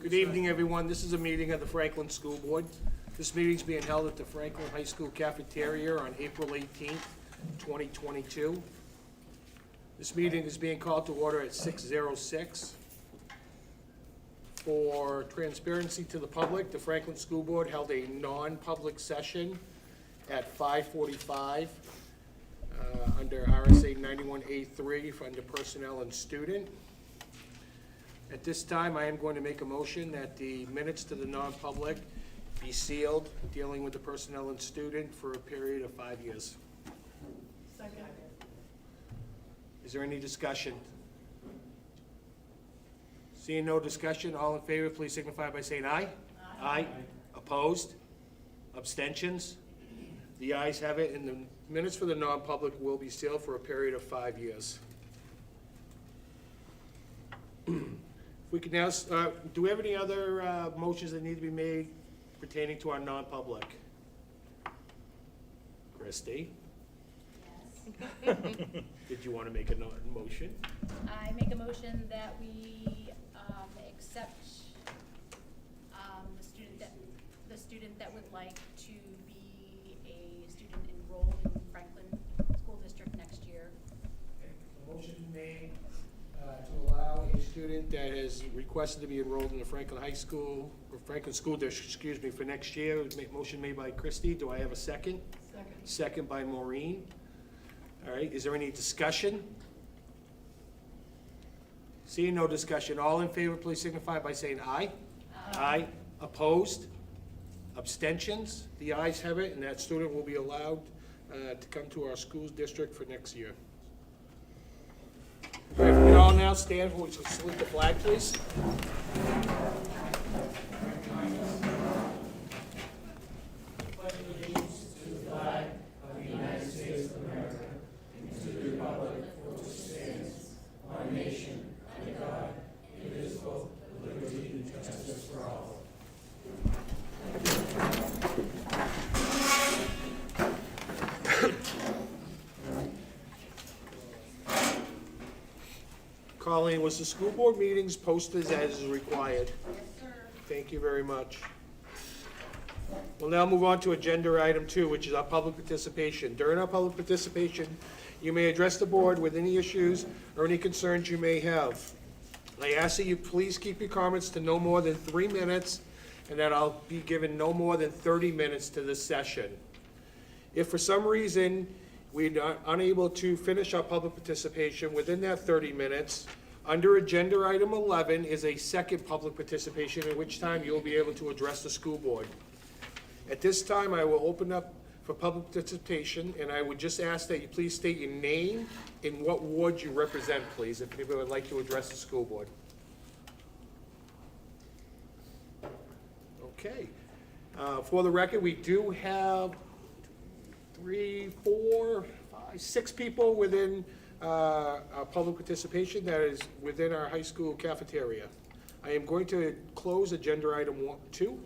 Good evening, everyone. This is a meeting of the Franklin School Board. This meeting is being held at the Franklin High School cafeteria on April 18th, 2022. This meeting is being called to order at 6:06. For transparency to the public, the Franklin School Board held a non-public session at 5:45 under RSA 91A3 under personnel and student. At this time, I am going to make a motion that the minutes to the non-public be sealed, dealing with the personnel and student for a period of 5 years. Second. Is there any discussion? Seeing no discussion, all in favor, please signify by saying aye. Aye. Opposed? Abstentions? The ayes have it, and the minutes for the non-public will be sealed for a period of 5 years. We can now, do we have any other motions that need to be made pertaining to our non-public? Christie? Yes. Did you want to make a motion? I make a motion that we accept the student that would like to be a student enrolled in Franklin School District next year. A motion made to allow a student that has requested to be enrolled in the Franklin High School, or Franklin School District, excuse me, for next year. Motion made by Christie. Do I have a second? Second. Second by Maureen. All right, is there any discussion? Seeing no discussion, all in favor, please signify by saying aye. Aye. Opposed? Abstentions? The ayes have it, and that student will be allowed to come to our school district for next year. All right, if we can all now stand, we shall salute the flag, please. Colleen, was the school board meetings posted as is required? Yes, sir. Thank you very much. We'll now move on to agenda item 2, which is our public participation. During our public participation, you may address the board with any issues or any concerns you may have. I ask that you please keep your comments to no more than 3 minutes, and that I'll be given no more than 30 minutes to this session. If for some reason we're unable to finish our public participation within that 30 minutes, under agenda item 11 is a second public participation, at which time you'll be able to address the school board. At this time, I will open up for public participation, and I would just ask that you please state your name and what ward you represent, please, if anybody would like to address the school board. Okay. For the record, we do have 3, 4, 5, 6 people within our public participation that is within our high school cafeteria. I am going to close agenda item 2.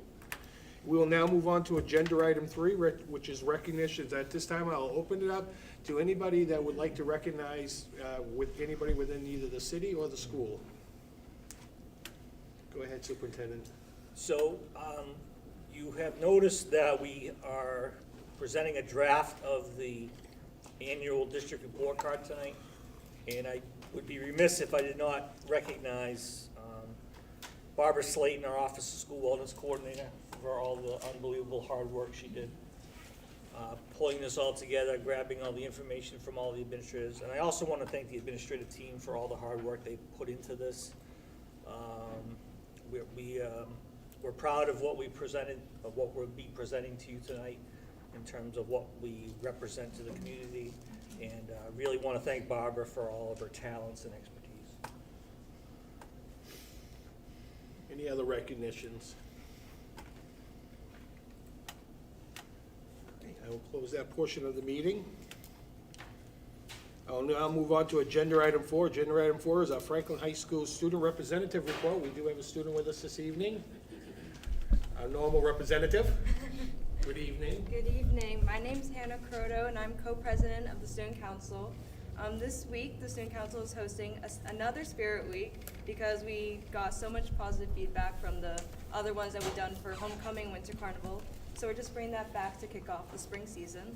We will now move on to agenda item 3, which is recognitions. At this time, I'll open it up to anybody that would like to recognize with anybody within either the city or the school. Go ahead, Superintendent. So you have noticed that we are presenting a draft of the annual district report card tonight, and I would be remiss if I did not recognize Barbara Slayton, our Office of School Wellness Coordinator, for all the unbelievable hard work she did pulling this all together, grabbing all the information from all the administrators. And I also want to thank the administrative team for all the hard work they put into this. We're proud of what we presented, of what we'll be presenting to you tonight in terms of what we represent to the community, and really want to thank Barbara for all of her talents and expertise. Any other recognitions? Okay, I will close that portion of the meeting. I'll now move on to agenda item 4. Agenda item 4 is our Franklin High School Student Representative Report. We do have a student with us this evening. Our normal representative. Good evening. Good evening. My name's Hannah Croto, and I'm co-president of the Student Council. This week, the Student Council is hosting another Spirit Week because we got so much positive feedback from the other ones that we've done for Homecoming, Winter Carnival. So we're just bringing that back to kick off the spring season.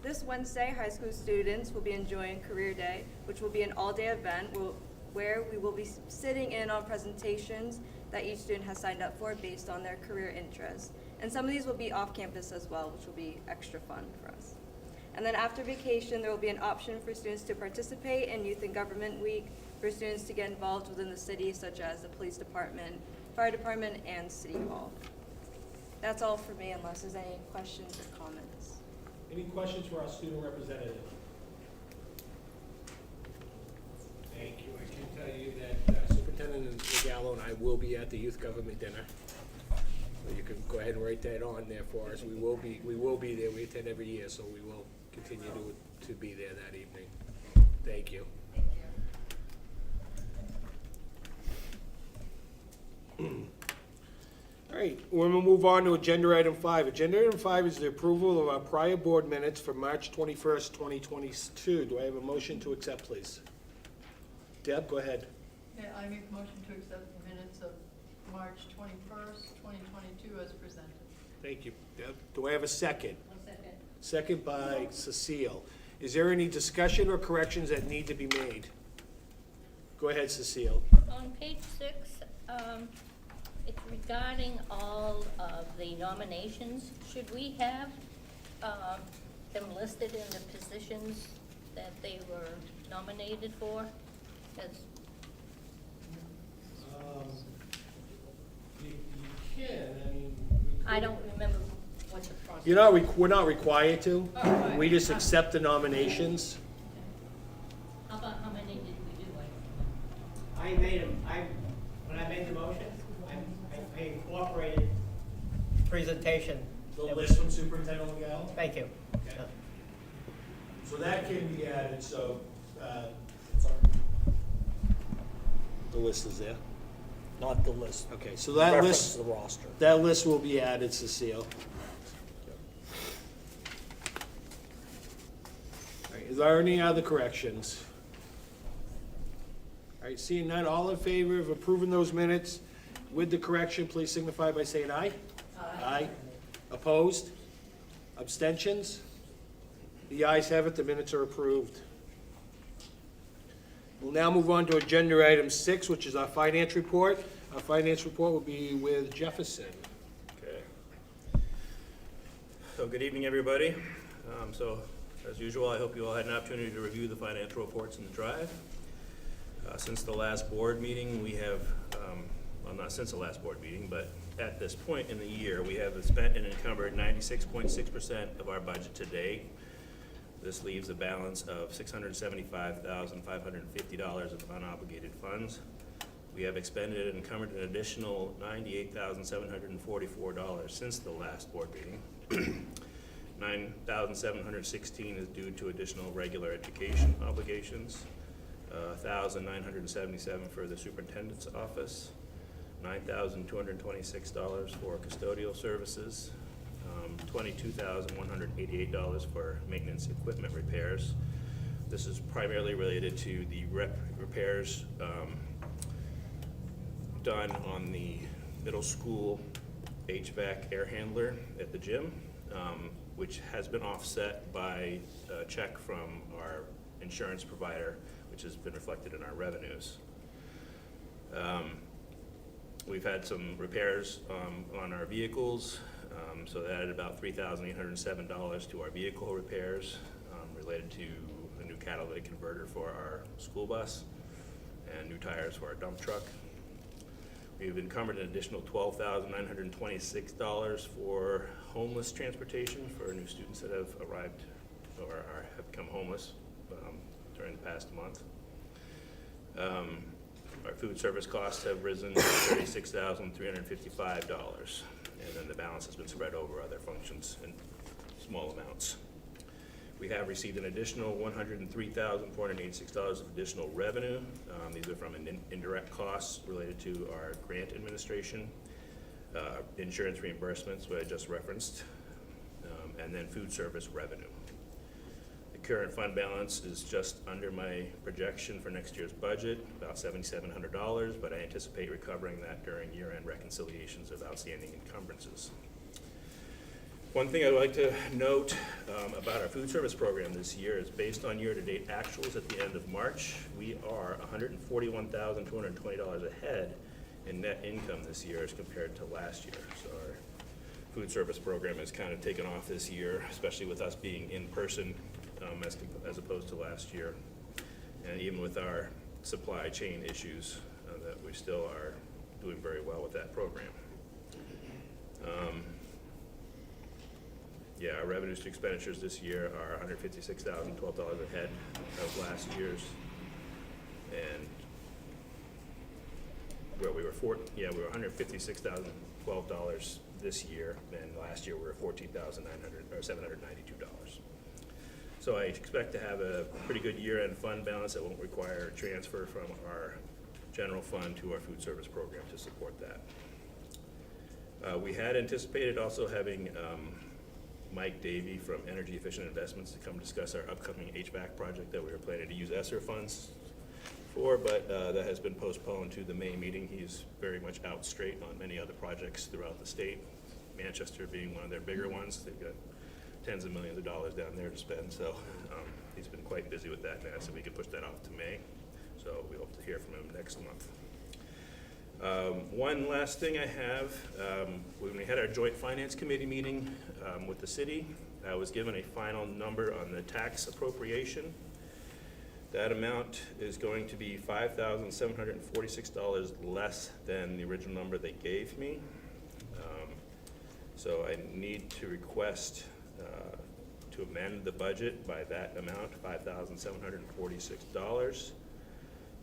This Wednesday, high school students will be enjoying Career Day, which will be an all-day event where we will be sitting in on presentations that each student has signed up for based on their career interests. And some of these will be off campus as well, which will be extra fun for us. And then after vacation, there will be an option for students to participate in Youth and Government Week, for students to get involved within the city, such as the police department, fire department, and city hall. That's all for me, unless there's any questions or comments. Any questions for our student representative? Thank you. I can tell you that Superintendent Gallo and I will be at the youth government dinner. So you can go ahead and write that on there for us. We will be there. We attend every year, so we will continue to be there that evening. Thank you. All right, we're gonna move on to agenda item 5. Agenda item 5 is the approval of our prior board minutes for March 21st, 2022. Do I have a motion to accept, please? Deb, go ahead. Yeah, I make a motion to accept the minutes of March 21st, 2022 as presented. Thank you, Deb. Do I have a second? One second. Second by Cecile. Is there any discussion or corrections that need to be made? Go ahead, Cecile. On page 6, it's regarding all of the nominations. Should we have them listed in the positions that they were nominated for? As You can, I mean. I don't remember what the process. We're not required to. Oh, all right. We just accept the nominations. How about how many did we do? When I made the motion, I incorporated presentation. The list from Superintendent Gallo? Thank you. Okay. So that can be added, so, the list is there. Not the list. Okay, so that Reference list, the roster. that list will be added, Cecile. All right, is there any other corrections? All right, seeing none, all in favor of approving those minutes with the correction, please signify by saying aye. Aye. Opposed? Abstentions? The ayes have it, the minutes are approved. We'll now move on to agenda item 6, which is our finance report. Our finance report will be with Jefferson. Okay. So good evening, everybody. So as usual, I hope you all had an opportunity to review the financial reports in the drive. Since the last board meeting, we have, well, not since the last board meeting, but at this point in the year, we have spent and encumbered 96.6% of our budget to date. This leaves a balance of $675,550 of unobligated funds. We have expended and encumbered an additional $98,744 since the last board meeting. $9,716 is due to additional regular education obligations. $1,977 for the superintendent's office. $9,226 for custodial services. $22,188 for maintenance equipment repairs. This is primarily related to the repairs done on the middle school HVAC air handler at the gym, which has been offset by a check from our insurance provider, which has been reflected in our revenues. We've had some repairs on our vehicles. So that added about $3,807 to our vehicle repairs related to a new catalytic converter for our school bus and new tires for our dump truck. We've encumbered an additional $12,926 for homeless transportation for new students that have arrived or have become homeless during the past month. Our food service costs have risen to $36,355. And then the balance has been spread over other functions in small amounts. We have received an additional $103,486 of additional revenue. These are from indirect costs related to our grant administration, insurance reimbursements, which I just referenced, and then food service revenue. The current fund balance is just under my projection for next year's budget, about $7,700, but I anticipate recovering that during year-end reconciliations of outstanding encumbrances. One thing I'd like to note about our food service program this year is based on year-to-date actuals at the end of March, we are $141,220 ahead in net income this year as compared to last year. So our food service program has kind of taken off this year, especially with us being in person as opposed to last year. And even with our supply chain issues, that we still are doing very well with that program. Yeah, our revenues to expenditures this year are $156,012 ahead of last year's. And well, we were $156,012 this year, and last year we were $14,792. So I expect to have a pretty good year-end fund balance that won't require a transfer from our general fund to our food service program to support that. We had anticipated also having Mike Davey from Energy Efficient Investments to come discuss our upcoming HVAC project that we were planning to use ESSER funds for, but that has been postponed to the May meeting. He's very much out straight on many other projects throughout the state, Manchester being one of their bigger ones. They've got tens of millions of dollars down there to spend, so he's been quite busy with that, and I said we could push that off to May. So we hope to hear from him next month. One last thing I have, when we had our joint finance committee meeting with the city, I was given a final number on the tax appropriation. That amount is going to be $5,746 less than the original number they gave me. So I need to request to amend the budget by that amount, $5,746.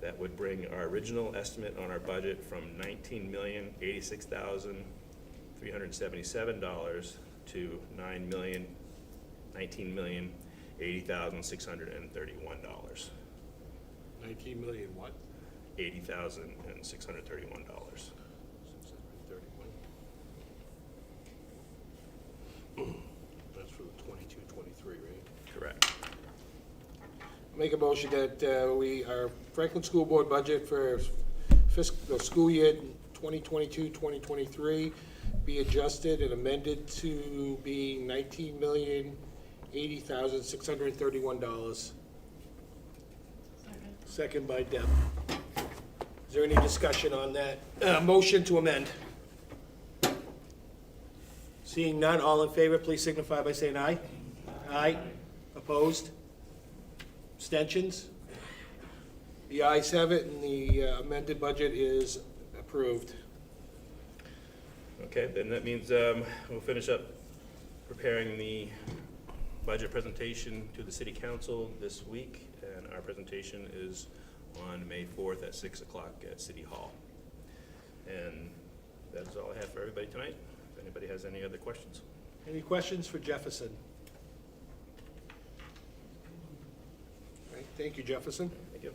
That would bring our original estimate on our budget from $19,086,377 to $19,080,631. 19 million what? $80,631. That's for the 22-23, right? Correct. Make a motion that our Franklin School Board budget for fiscal school year 2022-2023 be adjusted and amended to be $19,080,631. Second by Deb. Is there any discussion on that motion to amend? Seeing none, all in favor, please signify by saying aye. Aye. Opposed? Abstentions? The ayes have it, and the amended budget is approved. Okay, then that means we'll finish up preparing the budget presentation to the city council this week, and our presentation is on May 4th at 6 o'clock at City Hall. And that's all I have for everybody tonight. If anybody has any other questions. Any questions for Jefferson? All right, thank you, Jefferson. Thank you.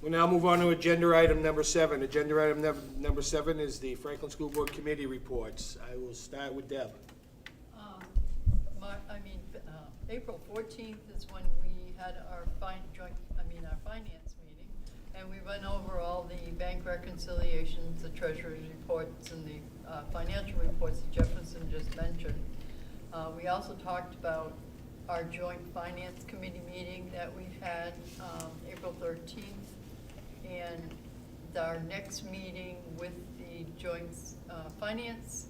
We'll now move on to agenda item number 7. Agenda item number 7 is the Franklin School Board Committee reports. I will start with Deb. April 14th is when we had our finance meeting, and we went over all the bank reconciliations, the treasurer's reports, and the financial reports that Jefferson just mentioned. We also talked about our joint finance committee meeting that we've had April 13th, and our next meeting with the joint finance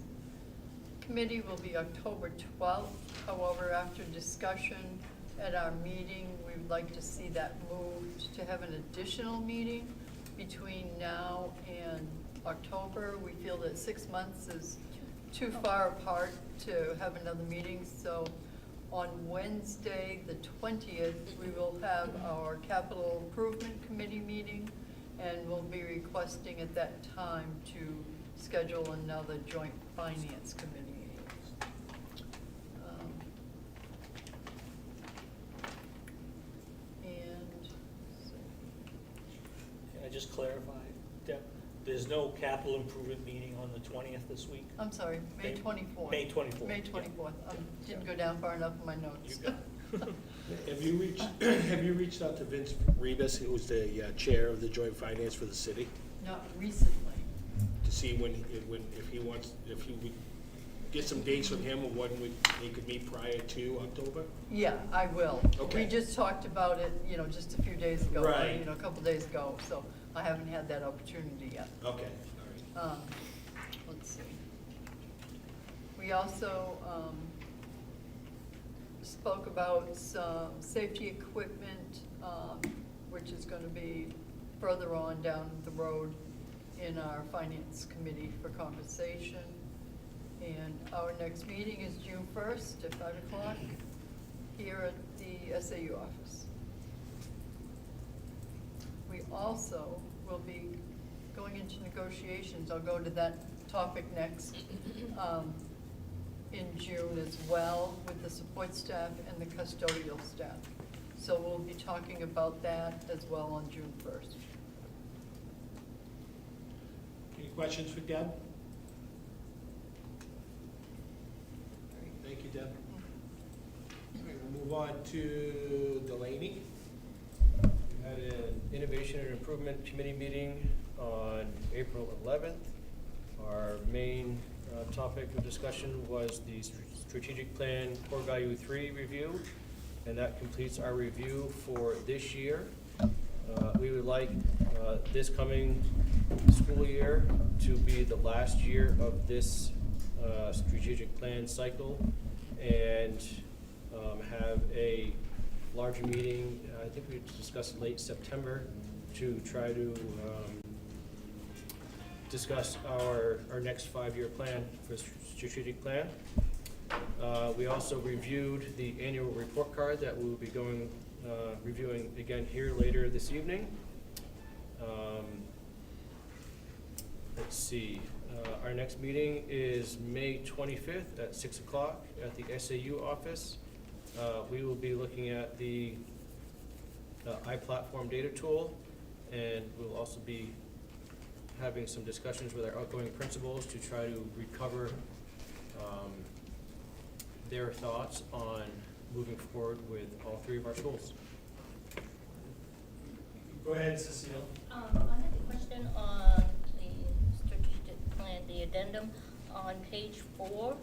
committee will be October 12th. However, after discussion at our meeting, we would like to see that moved to have an additional meeting between now and October. We feel that 6 months is too far apart to have another meeting, so on Wednesday, the 20th, we will have our capital improvement committee meeting, and we'll be requesting at that time to schedule another joint finance committee meeting. Can I just clarify, Deb? There's no capital improvement meeting on the 20th this week? I'm sorry, May May- 24th. May 24th. May yeah. 24th. Didn't go down far enough in my notes. You got Have you reached out to Vince Rebus, who was the chair of the joint finance for the city, Not recently. to see if he would get some dates from him of when he could meet prior to October? Yeah, I will. Okay. We just talked about it, just a few days ago. Right. A couple days ago, so I haven't had that opportunity yet. Okay, all right. Let's see. We also spoke about some safety equipment, which is going to be further on down the road in our finance committee for conversation. And our next meeting is June 1st at 5 o'clock here at the SAU office. We also will be going into negotiations. I'll go to that topic next, in June as well, with the support staff and the custodial staff. So we'll be talking about that as well on June 1st. Any questions for Deb? Thank you, Deb. All right, we'll move on to Delaney. We had an Innovation and Improvement Committee meeting on April 11th. Our main topic of discussion was the Strategic Plan Core Value 3 review, and that completes our review for this year. We would like this coming school year to be the last year of this strategic plan cycle, and have a larger meeting, I think we discussed late September, to try to discuss our next 5-year plan for the strategic plan. We also reviewed the annual report card that we will be reviewing again here later this evening. Let's see, our next meeting is May 25th at 6 o'clock at the SAU office. We will be looking at the iPlatform data tool, and we'll also be having some discussions with our outgoing principals to try to recover their thoughts on moving forward with all 3 of our schools. Go ahead, Cecile. I had a question on the strategic plan, the addendum on page 4.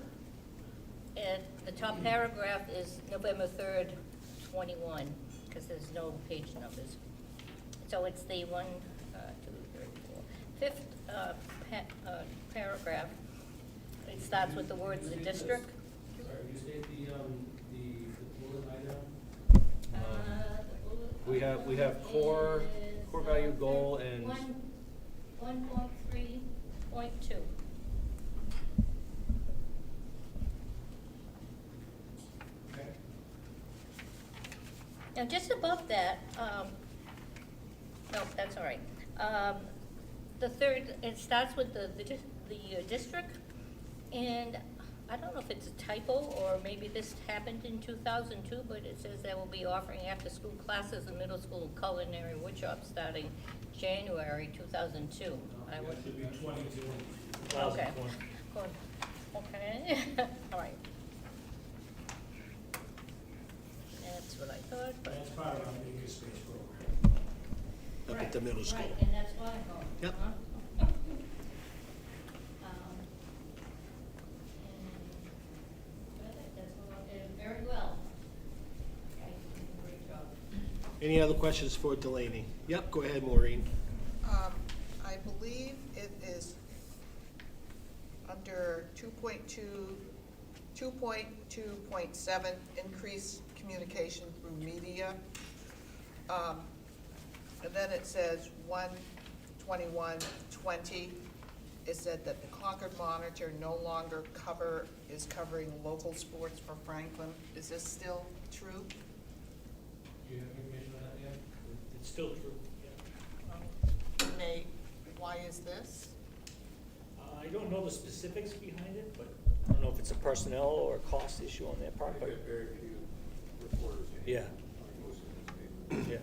And the top paragraph is November 3rd, 21, because there's no page numbers. So it's the 1, 2, 3, 4, 5th paragraph. It starts with the words "the district." Sorry, you state the bullet item? The bullet We have core is, value goal and 1.3.2. Okay. Now, just above that, no, that's all right. The third, it starts with the district, and I don't know if it's a typo, or maybe this happened in 2002, but it says they will be offering after-school classes in middle school culinary workshops starting January 2002. I would. Should be 22. Okay. 2020. Good. Okay, all right. That's what I thought, but. That's part of our makerspace program. Up at the middle school. Right, and that's why I'm going. Yep. And that's what I did very well. Okay, great job. Any other questions for Delaney? Yep, go ahead, Maureen. I believe it is under 2.2.7, increase communication through media. And then it says 1/21/20. It said that the Concord Monitor no longer is covering local sports for Franklin. Is this still true? Do you have information on that yet? It's still true, yeah. Why is this? I don't know the specifics behind it, but I don't know if it's a personnel or a cost issue on their part, but Very few reporters. yeah, Most of them. yeah.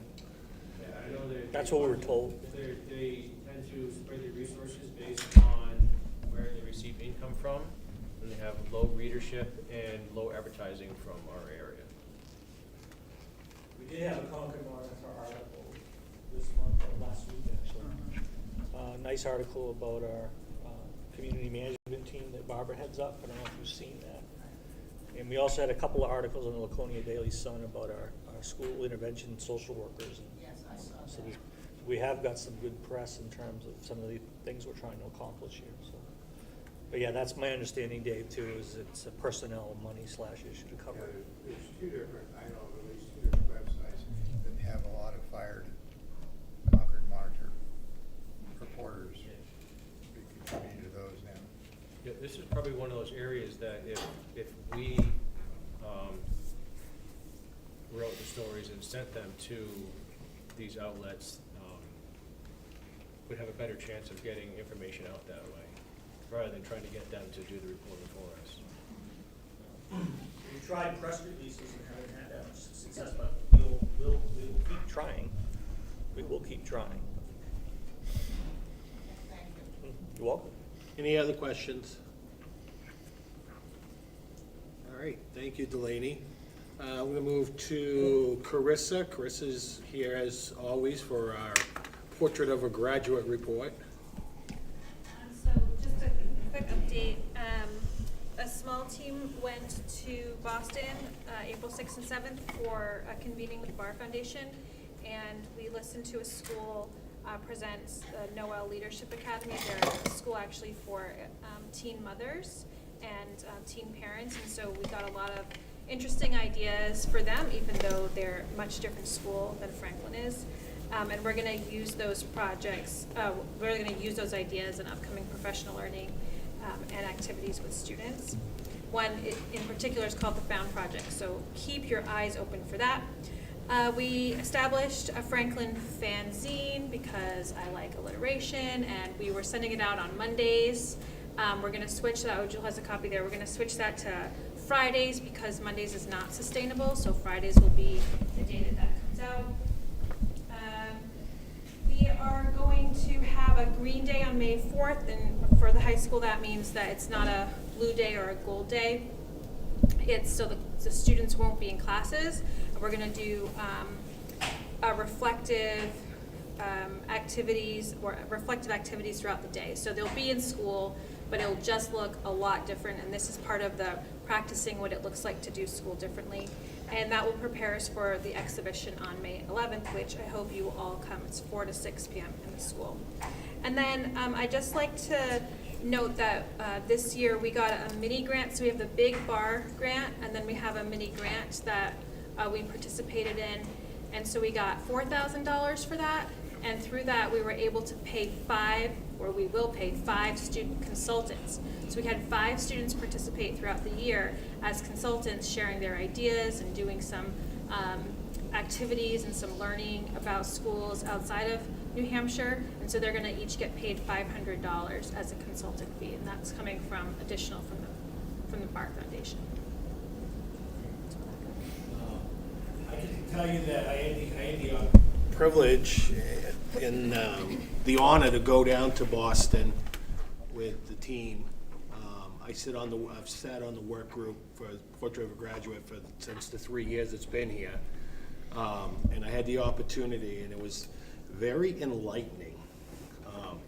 Yeah, I know That's what we were told. They tend tend to spread their resources based on where they receive income from, and they have low readership and low advertising from our area. We did have a Concord Monitor article this month, or last week actually. Nice article about our community management team that Barbara heads up. I don't know if you've seen that. And we also had a couple of articles in the Laconia Daily Sun about our school intervention social workers. And Yes, I saw so that. we have got some good press in terms of some of the things we're trying to accomplish here. So, but yeah, that's my understanding, Dave, too, is it's a personnel money / issue to cover. There's two different, I know of at least two different websites that have a lot of fired Concord Monitor reporters. We contribute to those now. Yeah, this is probably one of those areas that if we wrote the stories and sent them to these outlets, would have a better chance of getting information out that way, rather than trying to get them to do the reporting for us. We've tried press releases and haven't had that much success, but we'll keep trying. We will keep trying. Thank you. You're welcome. Any other questions? All right, thank you, Delaney. We're gonna move to Carissa. Carissa's here as always for our Portrait of a Graduate report. So just a quick update. A small team went to Boston, April 6th and 7th for a convening with the Bar Foundation, and we listened to a school present the Noel Leadership Academy. They're a school actually for teen mothers and teen parents, and so we got a lot of interesting ideas for them, even though they're a much different school than Franklin is. And we're going to use those projects, we're going to use those ideas in upcoming professional learning and activities with students. One in particular is called the Found Project, so keep your eyes open for that. We established a Franklin fanzine because I like alliteration, and we were sending it out on Mondays. We're going to switch that, Jill has a copy there, we're going to switch that to Fridays because Mondays is not sustainable, so Fridays will be the day that comes out. We are going to have a green day on May 4th, and for the high school that means that it's not a blue day or a gold day. It's so the students won't be in classes. We're going to do reflective activities throughout the day. So they'll be in school, but it'll just look a lot different, and this is part of the practicing what it looks like to do school differently. And that will prepare us for the exhibition on May 11th, which I hope you will all come. It's 4 to 6 p.m. in the school. And then I'd just like to note that this year we got a mini grant. So we have the big bar grant, and then we have a mini grant that we participated in. And so we got $4,000 for that. And through that, we were able to pay we will pay 5 student consultants. So we had 5 students participate throughout the year as consultants, sharing their ideas and doing some activities and some learning about schools outside of New Hampshire. And so they're going to each get paid $500 as a consultant fee, and that's coming from additional from the Bar Foundation. I can tell you that I had the privilege and the honor to go down to Boston with the team. I've sat on the work group for Portrait of a Graduate since the 3 years it's been here. And I had the opportunity, and it was very enlightening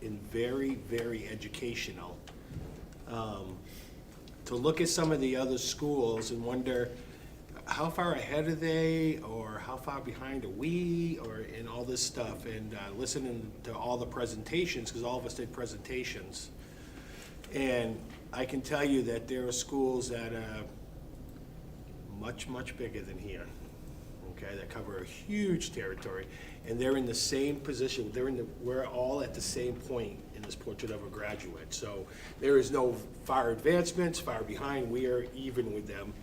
and very, very educational to look at some of the other schools and wonder how far ahead are they, or how far behind are we, or in all this stuff, and listening to all the presentations, because all of us did presentations. And I can tell you that there are schools that are much, much bigger than here, okay, that cover a huge territory, and they're in the same position. We're all at the same point in this Portrait of a Graduate. So there is no far advancements, far behind. We are even with them.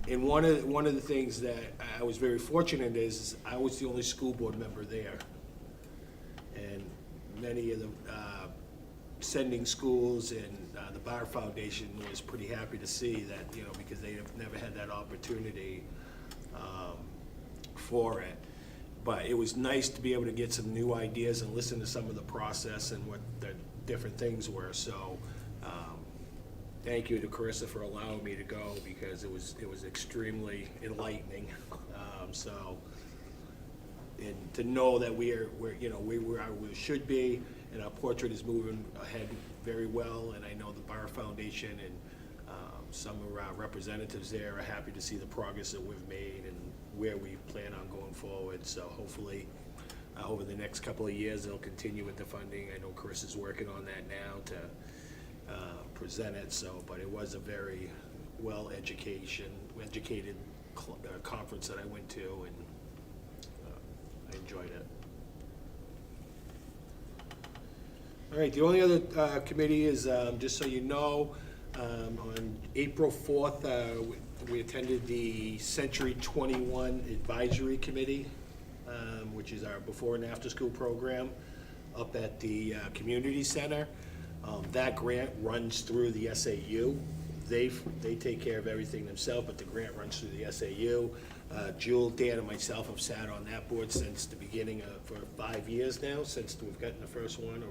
And one of the things that I was very fortunate is I was the only school board member there. And many of the sending schools and the Bar Foundation was pretty happy to see that, because they have never had that opportunity for it. But it was nice to be able to get some new ideas and listen to some of the process and what the different things were. So, thank you to Carissa for allowing me to go, because it was extremely enlightening. And to know that we're where we should be, and our portrait is moving ahead very well. And I know the Bar Foundation and some of our representatives there are happy to see the progress that we've made and where we plan on going forward. So hopefully, over the next couple of years, they'll continue with the funding. I know Chris is working on that now to present it. So, but it was a very educated conference that I went to, and I enjoyed it. All right, the only other committee is, just so you know, on April 4th, we attended the Century 21 Advisory Committee, which is our before and after school program up at the community center. That grant runs through the SAU. They take care of everything themselves, but the grant runs through the SAU. Jewel, Dan, and myself have sat on that board since the beginning for 5 years now, since we've gotten the first one.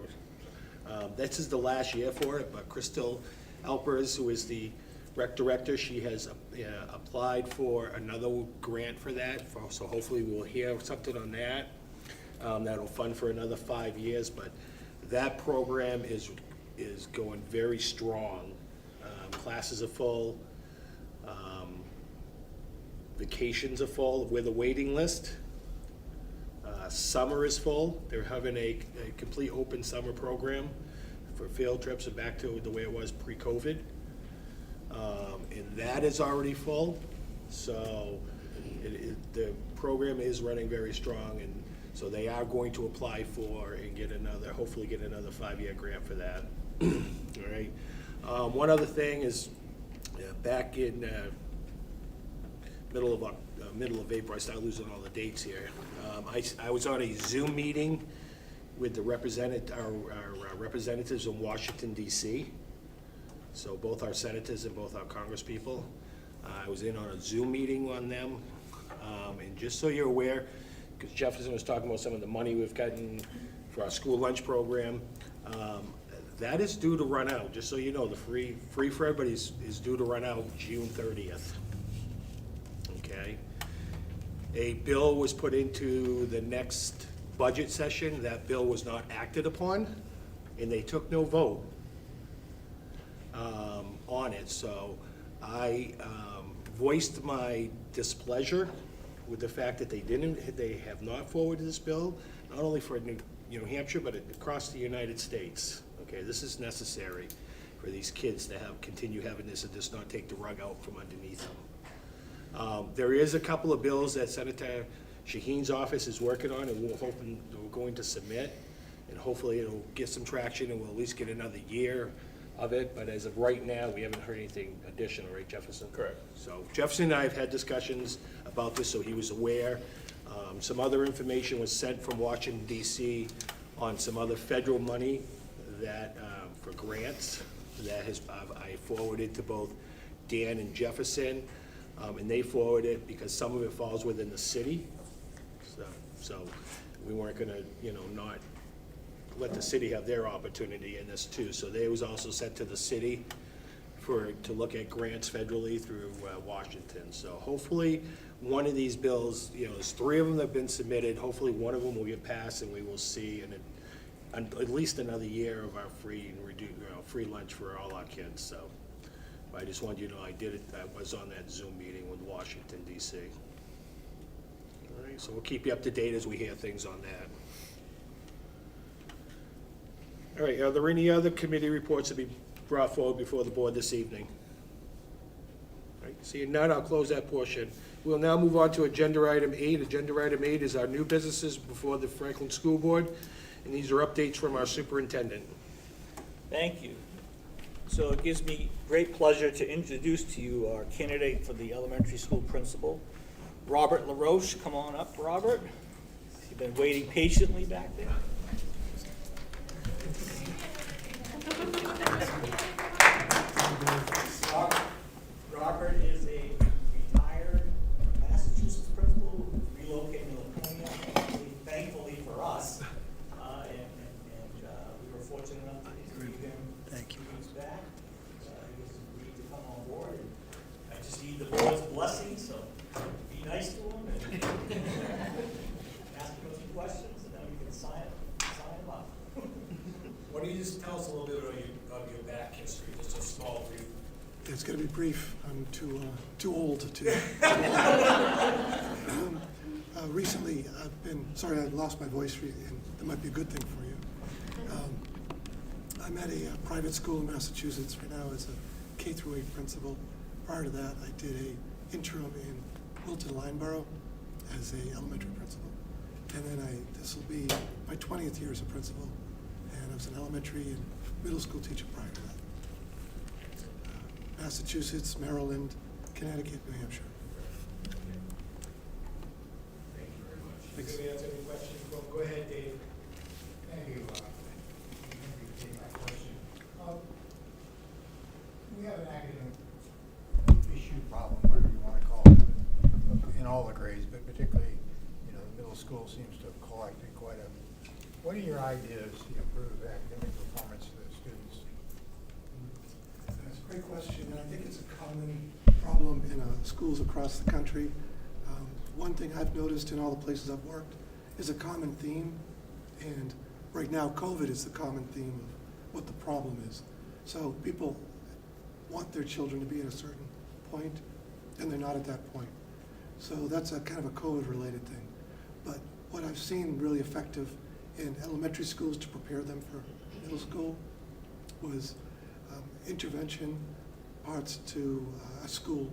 This is the last year for it, but Crystal Alpers, who is the rec director, she has applied for another grant for that. So hopefully we'll hear something on that. That'll fund for another 5 years, but that program is going very strong. Classes are full. Vacations are full with a waiting list. Summer is full. They're having a complete open summer program for field trips and back to the way it was pre-COVID. And that is already full. So the program is running very strong, and so they are going to apply for and hopefully get another 5-year grant for that. All right. One other thing is, back in middle of April, I started losing all the dates here. I was on a Zoom meeting with our representatives in Washington, D.C. So both our senators and both our congresspeople. I was in on a Zoom meeting on them. And just so you're aware, because Jefferson was talking about some of the money we've gotten for our school lunch program, that is due to run out. Just so you know, the free for everybody is due to run out June 30th. Okay. A bill was put into the next budget session. That bill was not acted upon, and they took no vote on it. So I voiced my displeasure with the fact that they have not forwarded this bill, not only for New Hampshire, but across the United States. Okay, this is necessary for these kids to continue having this and just not take the rug out from underneath them. There is a couple of bills that Senator Shaheen's office is working on, and we're going to submit, and hopefully it'll get some traction, and we'll at least get another year of it. But as of right now, we haven't heard anything additional, right, Jefferson? Correct. So Jefferson and I have had discussions about this, so he was aware. Some other information was sent from Washington, D.C. on some other federal money that for grants that I forwarded to both Dan and Jefferson, and they forwarded it because some of it falls within the city. So we weren't gonna, not let the city have their opportunity in this too. So they was also sent to the city to look at grants federally through Washington. So hopefully one of these bills, there's 3 of them that have been submitted. Hopefully one of them will get passed, and we will see at least another year of our free lunch for all our kids. So I just wanted you to know I was on that Zoom meeting with Washington, D.C. All right, so we'll keep you up to date as we hear things on that. All right, are there any other committee reports to be brought forward before the board this evening? All right, seeing none, I'll close that portion. We'll now move on to Agenda Item 8. Agenda Item 8 is our new businesses before the Franklin School Board, and these are updates from our superintendent. Thank you. So it gives me great pleasure to introduce to you our candidate for the elementary school principal, Robert LaRoche. Come on up, Robert. You've been waiting patiently back there. Robert is a retired Massachusetts principal who relocated to Laconia Why don't you just tell us a little bit of your back history, just a small brief. It's going to be brief. I'm too old to. Recently, I've been, sorry I lost my voice, and that might be a good thing for you. I'm at a private school in Massachusetts right now as a K-8 principal. Prior to that, I did an interim in Wilton Lineborough as a elementary principal. And then this will be my 20th year as a principal. And I was an elementary and middle school teacher prior to that. Massachusetts, Maryland, Connecticut, New Hampshire. Thank you very much. Does anybody else have any questions? Well, go ahead, Dave. Thank you. Thank you for taking my question. We have an academic issue, problem, whatever you want to call it, in all the grades, but particularly, the middle school seems to have collected quite a. What are your ideas to improve academic performance of the students? That's a great question, and I think it's a common problem in schools across the country. One thing I've noticed in all the places I've worked is a common theme, and right now COVID is the common theme of what the problem is. So people want their children to be at a certain point, and they're not at that point. So that's a kind of a COVID-related thing. But what I've seen really effective in elementary schools to prepare them for middle school was intervention parts to a school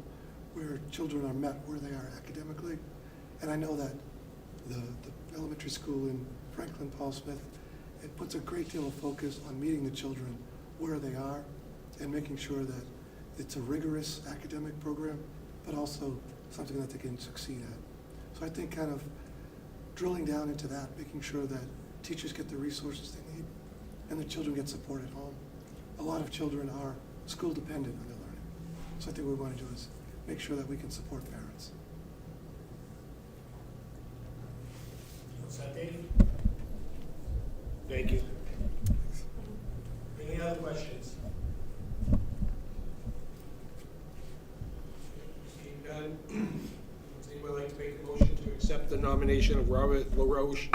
where children are met where they are academically. And I know that the elementary school in Franklin, Paul Smith, it puts a great deal of focus on meeting the children where they are and making sure that it's a rigorous academic program, but also something that they can succeed at. So I think kind of drilling down into that, making sure that teachers get the resources they need and the children get support at home. A lot of children are school dependent on their learning. So I think what we want to do is make sure that we can support parents. What's that, Dave? Thank you. Any other questions? Seeing none, does anybody like to make a motion to accept the nomination of Robert LaRoche?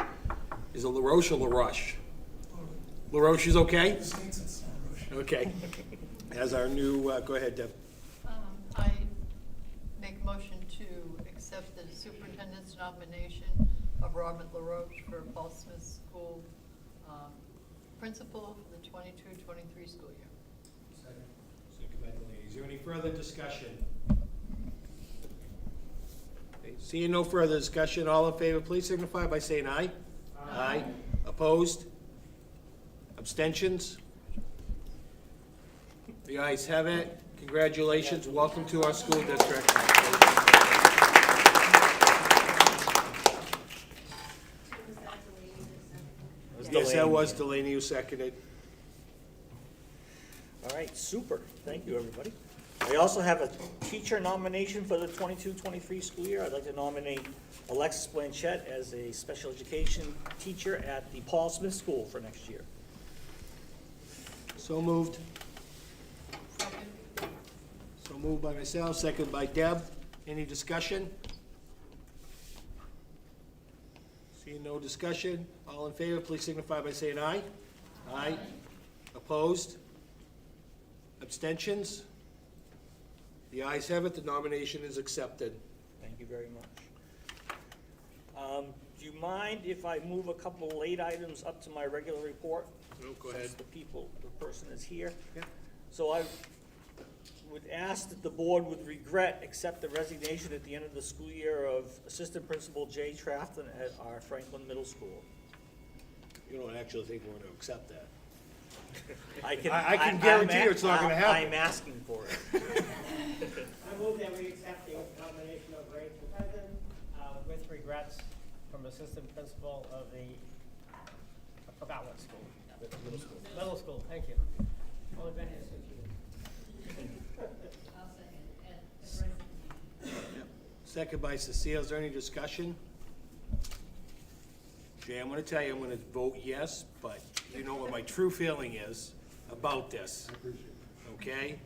Is it LaRoche or LaRoche? LaRoche is okay? Okay. As our new, go ahead, Deb. I make a motion to accept the superintendent's nomination of Robert LaRoche for Paul Smith School principal for the 22-23 school year. Second by Delaney. Is there any further discussion? Okay, seeing no further discussion, all in favor, please signify by saying aye. Aye. Opposed? Abstentions? The ayes have it. Congratulations. Welcome to our school district. Yes, that was Delaney who seconded. All right, super. Thank you, everybody. I also have a teacher nomination for the 22-23 school year. I'd like to nominate Alexis Blanchett as a special education teacher at the Paul Smith School for next year. So moved. So moved by myself, seconded by Deb. Any discussion? Seeing no discussion, all in favor, please signify by saying aye. Aye. Opposed? Abstentions? The ayes have it, the nomination is accepted. Thank you very much. Do you mind if I move a couple late items up to my regular report? No, go ahead. Since the person is here. Yeah. So I would ask that the board with regret accept the resignation at the end of the school year of Assistant Principal Jay Trafton at our Franklin Middle School. You don't actually think we're going to accept that? I can guarantee you it's not gonna happen. I'm asking for it. I move that we accept the nomination of Rachel Peasant with regrets from assistant principal of the, I forgot what school. Middle school. Middle school, thank you. Only been here 6 years. I'll second. Second by Cecile, is there any discussion? Jay, I'm going to tell you, I'm going to vote yes, but you know what my true feeling is about this. I appreciate it. Okay?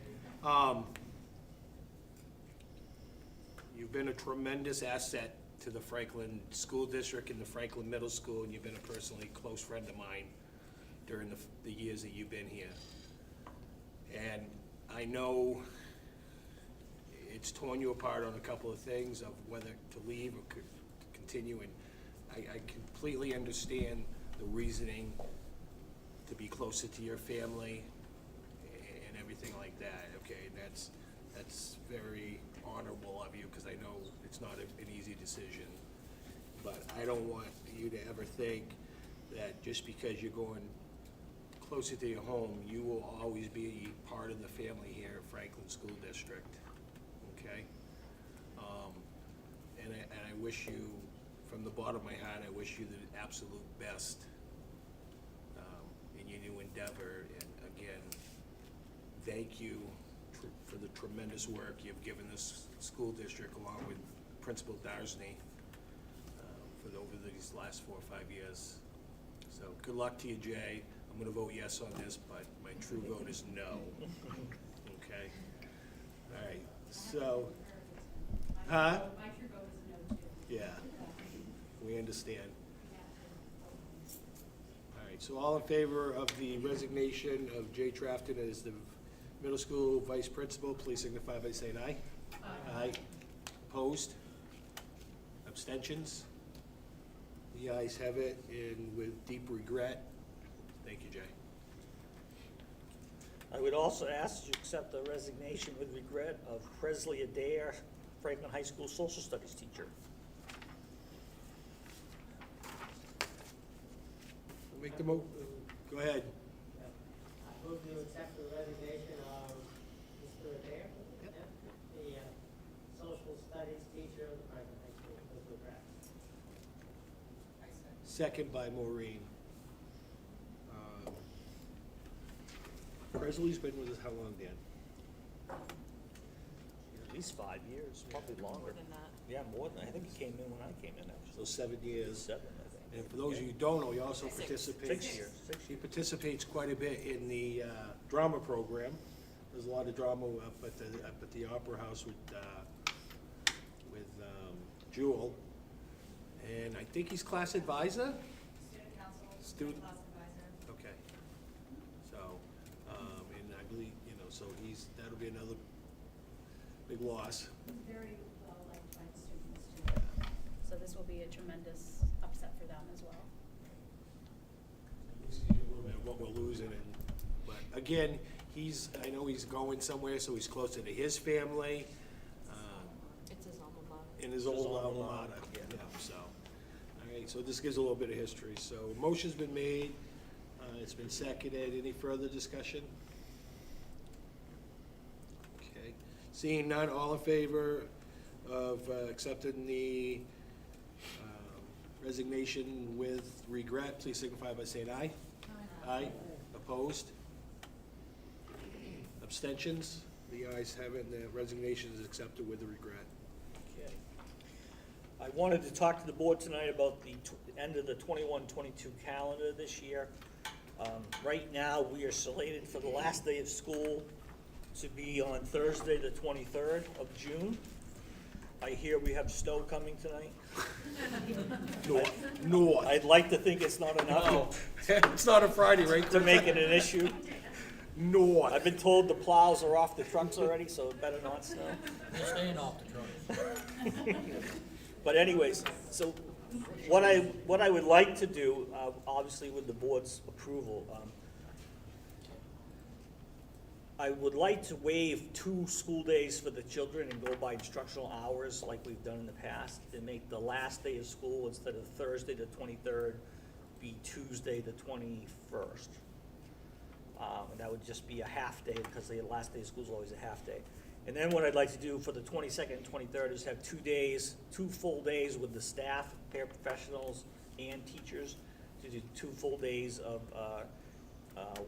You've been a tremendous asset to the Franklin School District and the Franklin Middle School, and you've been a personally close friend of mine. during the years that you've been here. And I know it's torn you apart on a couple of things of whether to leave or continue, and I completely understand the reasoning to be closer to your family and everything like that, okay? And that's very honorable of you, because I know it's not an easy decision. But I don't want you to ever think that just because you're going closer to your home, you will always be part of the family here at Franklin School District, okay? And I wish you, from the bottom of my heart, I wish you the absolute best in your new endeavor. And again, thank you for the tremendous work you've given this school district, along with Principal Darsney, for over these last 4 or 5 years. So good luck to you, Jay. I'm gonna vote yes on this, but my true vote is no. Okay? All right, so, huh? My true vote is no too. Yeah, we understand. All right, so all in favor of the resignation of Jay Trafton as the middle school vice principal, please signify by saying aye. Aye. Opposed? Abstentions? The ayes have it, and with deep regret, thank you, Jay. I would also ask you to accept the resignation with regret of Presley Adair, Franklin High School social studies teacher. Make the go ahead. I move to accept the resignation of Mr. Adair, the social studies teacher of the Franklin High School, with regret. Second by Maureen. Presley's been with us how long, Dan? At least 5 years, probably longer. More than that. Yeah, more than, I think he came in when I came in, actually. So 7 years. 7, I think. And for those of you who don't know, he also participates. 6 years. 6 He years. participates quite a bit in the drama program. There's a lot of drama up at the Opera House with Jewel. And I think he's class advisor? Student council, Student- class advisor. Okay. So, and I believe, so that'll be another big loss. Very well liked by the students too. So this will be a tremendous upset for them as well. A little bit of what we're losing, but again, I know he's going somewhere, so he's closer to his family, It's his alma mater. in his old alma mater, yeah, so. All right, so this gives a little bit of history, so motion's been made, it's been seconded, any further discussion? Okay, seeing none, all in favor of accepting the resignation with regret, please signify by saying aye. Aye. Opposed? Abstentions? The ayes have it, and the resignation is accepted with regret. Okay. I wanted to talk to the board tonight about the end of the 21-22 calendar this year. Right now, we are slated for the last day of school to be on Thursday, the 23rd of June. I hear we have snow coming tonight. North. I'd like to think it's not enough It's not a Friday, right? to make it an issue. North. I've been told the plows are off the trucks already, so it better not snow. They're staying off the truck. But anyways, so what I would like to do, obviously with the board's approval, I would like to waive 2 school days for the children and go by instructional hours like we've done in the past, and make the last day of school, instead of Thursday the 23rd, be Tuesday the 21st. And that would just be a half day, because the last day of school is always a half day. And then what I'd like to do for the 22nd and 23rd is have 2 full days with the staff, paraprofessionals, and teachers, to do 2 full days of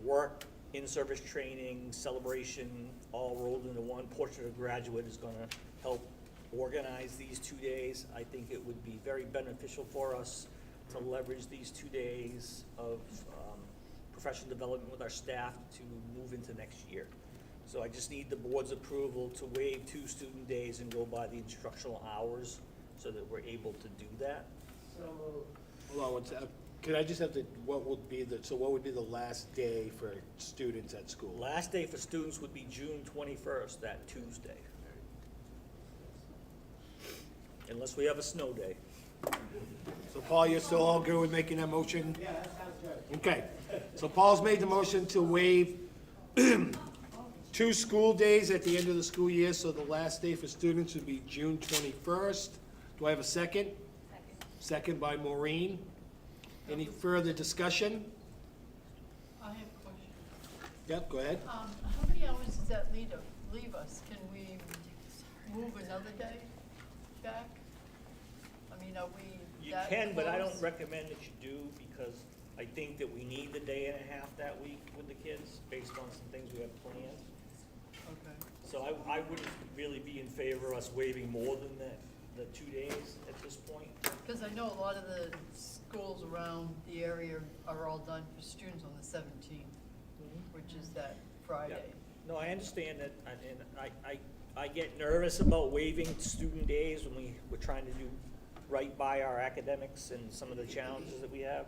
work, in-service training, celebration, all rolled into one. Portrait of Graduate is gonna help organize these 2 days. I think it would be very beneficial for us to leverage these 2 days of professional development with our staff to move into next year. So I just need the board's approval to waive 2 student days and go by the instructional hours so that we're able to do that. So moved. Hold on one sec. Could I just have what would be the last day for students at school? Last day for students would be June 21st, that Tuesday. Unless we have a snow day. So Paul, you're still all good with making that motion? Yeah, that sounds good. Okay, so Paul's made the motion to waive 2 school days at the end of the school year, so the last day for students would be June 21st. Do I have a second? Second by Maureen. Any further discussion? I have a question. Yep, go ahead. How many hours does that leave us? Can we move another day back? I mean, are we You that can, but I don't close? recommend that you do, because I think that we need the day and a half that week with the kids, based on some things we have planned. Okay. So I wouldn't really be in favor of us waiving more than the 2 days at this point. Because I know a lot of the schools around the area are all done for students on the 17th, which is that Friday. No, I understand that, and I get nervous about waiving student days when we're trying to do right by our academics and some of the challenges that we have.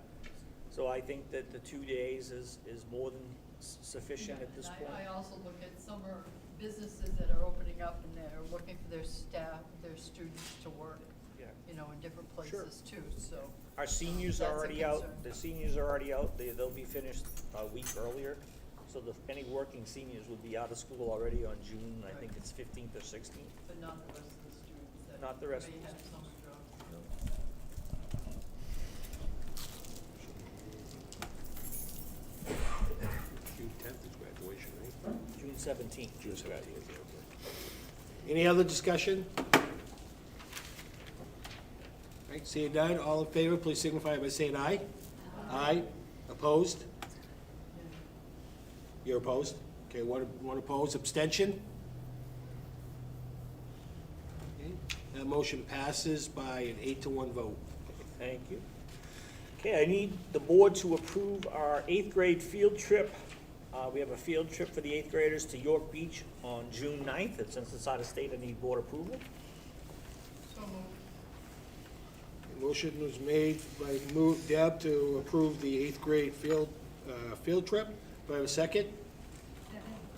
So I think that the 2 days is more than sufficient at this And point. I also look at summer businesses that are opening up and they're looking for their staff, their students to work, Yeah. you know, in different Sure. places too, so. Our seniors That's are a already out, concern. the seniors are already out, they'll be finished a week earlier. So any working seniors would be out of school already on June, I think it's 15th or 16th. But not the rest of the students that Not the rest may of the have summer jobs. June 10th is graduation, right? June 17th. June 17th, okay. Any other discussion? Right, seeing none, all in favor, please signify by saying aye. Aye. Opposed? You're opposed? Okay, one opposed, abstention? Okay, that motion passes by an 8-1 vote. Thank you. Okay, I need the board to approve our 8th grade field trip. We have a field trip for the 8th graders to York Beach on June 9th, and since it's out of state, I need board approval. So moved. Motion was made by Deb to approve the 8th grade field trip. Do I have a second?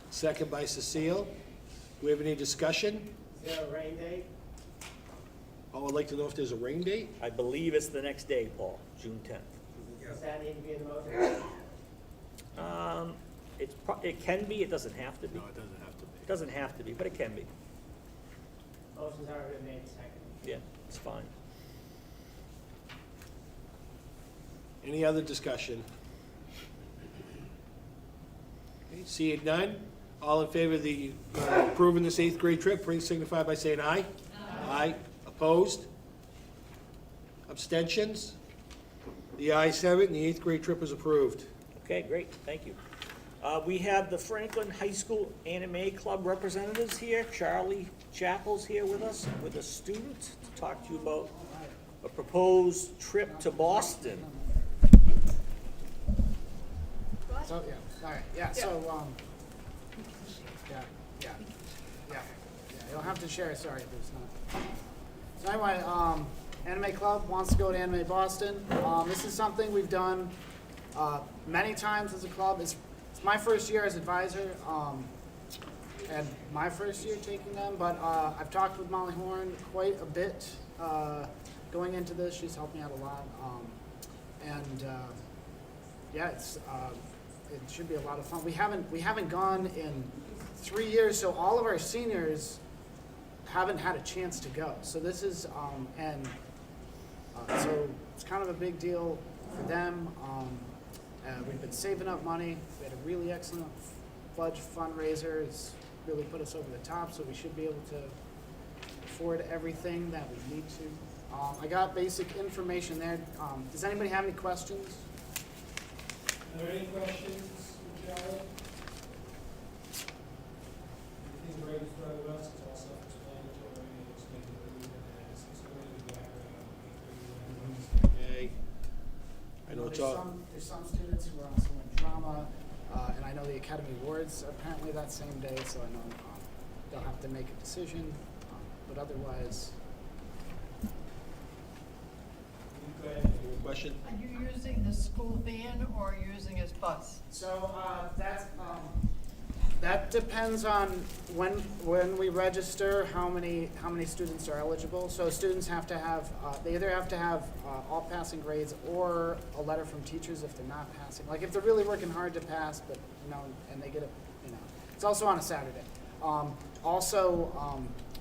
Second by Cecile. Do we have any discussion? Is there a rain date? Oh, I'd like to know if there's a rain date? I believe it's the next day, Paul, June 10th. Does that need to be in the motion? It can be, it doesn't have to be. No, it doesn't have to be. It doesn't have to be, but it can be. Motion's already been made, second. Yeah, it's fine. Any other discussion? Okay, seeing none, all in favor of the approving this 8th grade trip, please signify by saying aye. Aye. Opposed? Abstentions? The ayes have it, and the 8th grade trip is approved. Okay, great, thank you. We have the Franklin High School Anime Club representatives here. Charlie Chappell's here with us, with a student, to talk to you about a proposed trip to Boston. So, yeah, all right, yeah, so, yeah, you don't have to share, sorry, there's not. So anyway, Anime Club wants to go to Anime Boston. This is something we've done, many times as a club. It's my first year as advisor, and my first year taking them, but, I've talked with Molly Horn quite a bit, going into this. She's helped me out a lot, yeah, it should be a lot of fun. We haven't gone in 3 years, so all of our seniors haven't had a chance to go. So this is, so it's kind of a big deal for them. We've been saving up money. We had a really excellent Fudge fundraiser. It's really put us over the top, so we should be able to afford everything that we need to. I got basic information there. Does anybody have any questions? Are there any questions, Charlie? Everything right in front of us, it's all self-explanatory, it's going to be, it's going to be background. Okay. I know it's all. There's some students who are also in drama, and I know the Academy Awards are apparently that same day, so I know they'll have to make a decision, but otherwise. You go ahead. question? Are you using the school van or are you using his bus? So, that depends on when we register, how many students are eligible. So students have to have, they either have to have all passing grades or a letter from teachers if they're not passing. Like if they're really working hard to pass, but, and they get it's also on a Saturday.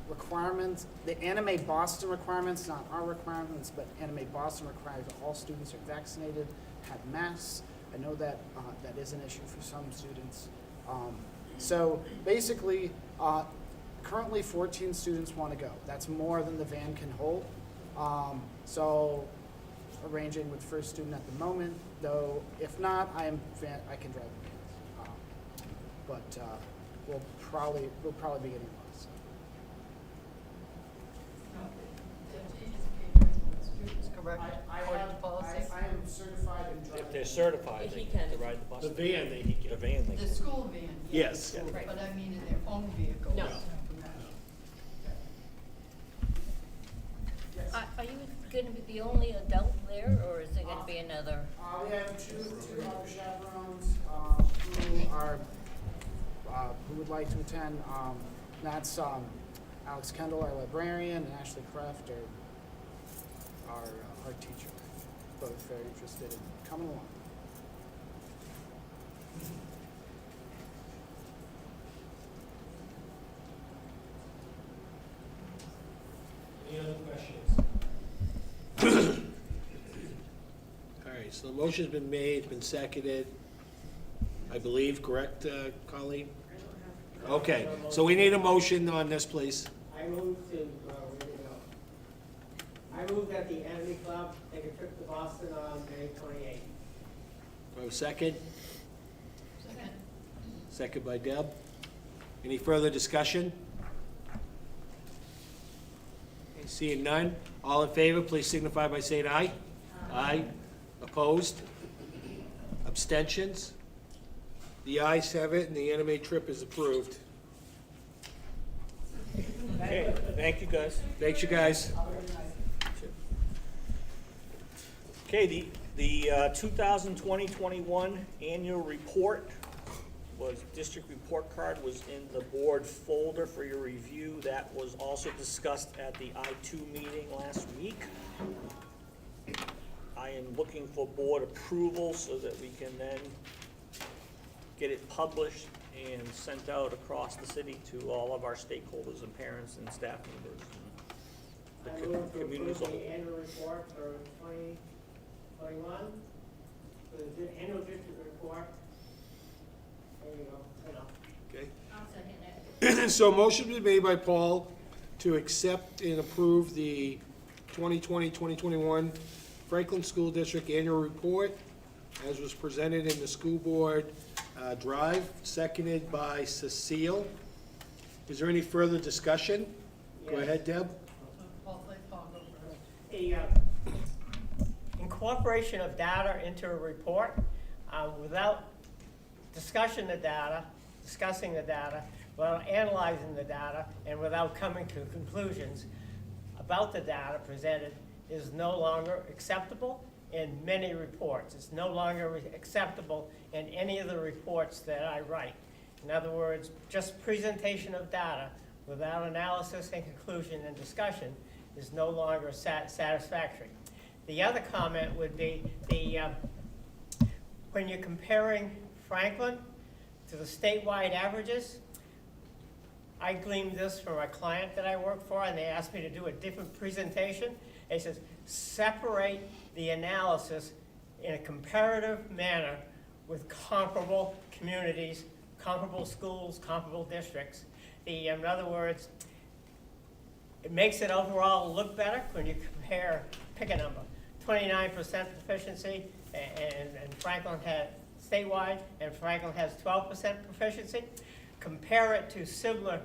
Requirements, the Anime Boston requirements, not our requirements, but Anime Boston requires that all students are vaccinated, have masks. I know that that is an issue for some students. So basically, currently 14 students want to go. That's more than the van can hold. So arranging with first student at the moment, though if not, I can drive the van. But we'll probably be getting a bus. Students, correct? According to policy? I am certified in driving. If they're certified, they can ride the bus. The van, they can. The van, they The can. school van? Yes. But I mean in their own vehicle? No. Are you going to be the only adult there, or is there going to be another? We have two other chaperones who would like to attend. That's Alex Kendall, our librarian, and Ashley Kraft, our teacher. Both very interested in coming along. Any other questions? All right, so the motion's been made, been seconded, I believe, correct, Colleen? Okay, so we need a motion on this, please. I move to, where do we go? I move that the Enemy Club take a trip to Boston on May 28th. Do I have a second? Second. Second by Deb. Any further discussion? Okay, seeing none, all in favor, please signify by saying aye. Aye. Opposed? Abstentions? The ayes have it, and the anime trip is approved. Okay, thank you, guys. Thanks, you guys. Okay, the 2020-21 annual report district report card was in the board folder for your review. That was also discussed at the I2 meeting last week. I am looking for board approval so that we can then get it published and sent out across the city to all of our stakeholders and parents and staff members and I the move to community as a approve whole. the annual report for 2021, for the annual district report. There you go, Okay. I'll second it. So motion been made by Paul to accept and approve the 2020-2021 Franklin School District Annual Report as was presented in the school board drive, seconded by Cecile. Is there any further discussion? Go Yes. ahead, Deb. Paul, let Paul go first. The incorporation of data into a report without discussing the data, without analyzing the data, and without coming to conclusions about the data presented is no longer acceptable in many reports. It's no longer acceptable in any of the reports that I write. In other words, just presentation of data without analysis and conclusion and discussion is no longer satisfactory. The other comment would be when you're comparing Franklin to the statewide averages, I gleaned this from a client that I work for, and they asked me to do a different presentation. It says, separate the analysis in a comparative manner with comparable communities, comparable schools, comparable districts. In other words, it makes it overall look better when you compare, pick a number, 29% proficiency, and Franklin had statewide, and Franklin has 12% proficiency. Compare it to similar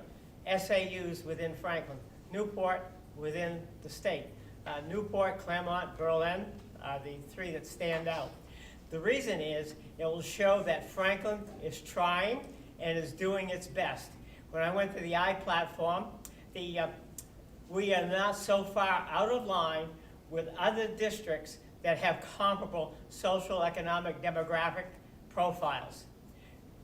SAUs within Franklin. Newport within the state. Newport, Claremont, Berlin are the three that stand out. The reason is it will show that Franklin is trying and is doing its best. When I went to the I-platform, we are not so far out of line with other districts that have comparable social, economic, demographic profiles.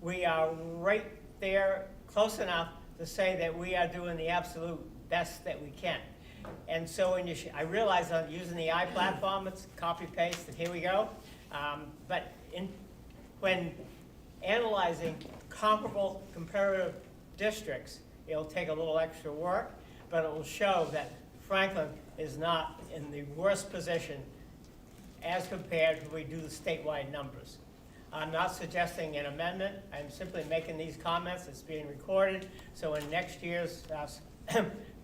We are right there, close enough to say that we are doing the absolute best that we can. And so when I realize I'm using the platform, it's copy paste, and here we go. But when analyzing comparable comparative districts, it'll take a little extra work, but it will show that Franklin is not in the worst position as compared when we do the statewide numbers. I'm not suggesting an amendment. I'm simply making these comments. It's being recorded, so when next year's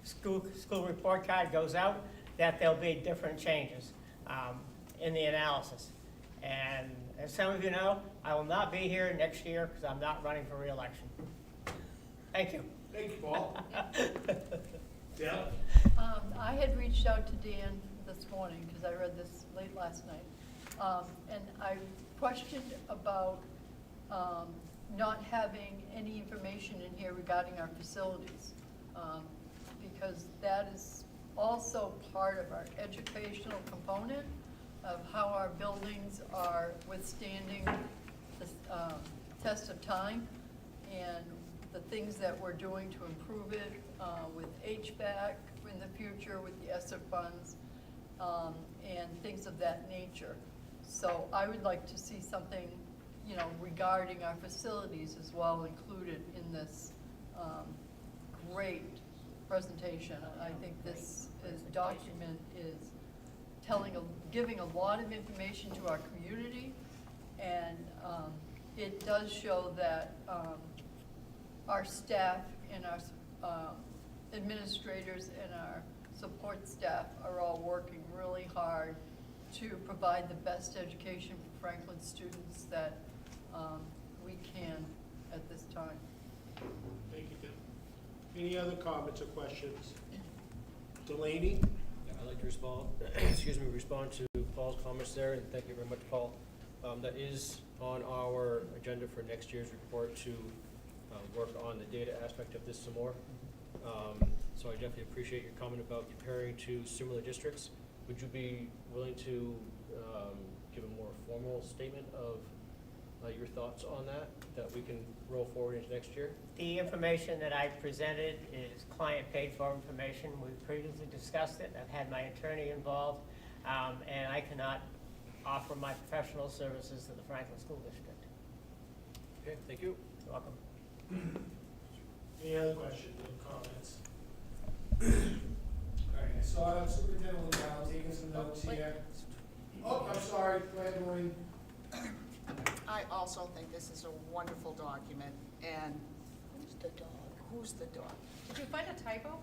school report card goes out, that there'll be different changes in the analysis. And as some of you know, I will not be here next year because I'm not running for re-election. Thank you. Thank you, Paul. Yeah? I had reached out to Dan this morning, because I read this late last night, and I questioned about not having any information in here regarding our facilities, because that is also part of our educational component of how our buildings are withstanding the test of time, and the things that we're doing to improve it with HVAC in the future, with the ESSER funds, and things of that nature. So I would like to see something, regarding our facilities as well included in this great presentation. I think this document is giving a lot of information to our community, and it does show that our staff and our administrators and our support staff are all working really hard to provide the best education for Franklin students that we can at this time. Thank you, Tim. Any other comments or questions? Delaney? Yeah, I'd like to respond to Paul's comments there, and thank you very much, Paul. That is on our agenda for next year's report to work on the data aspect of this some more. So I definitely appreciate your comment about comparing to similar districts. Would you be willing to give a more formal statement of your thoughts on that we can roll forward into next year? The information that I presented is client paid for information. We've previously discussed it. I've had my attorney involved, and I cannot offer my professional services to the Franklin School District. Okay, thank you. You're welcome. Any other questions or comments? All right, I saw Superintendent Liddell taking some notes here. Oh, I'm sorry, go ahead, Maureen. I also think this is a wonderful document, and Who's the dog? who's the dog? Did you find a typo?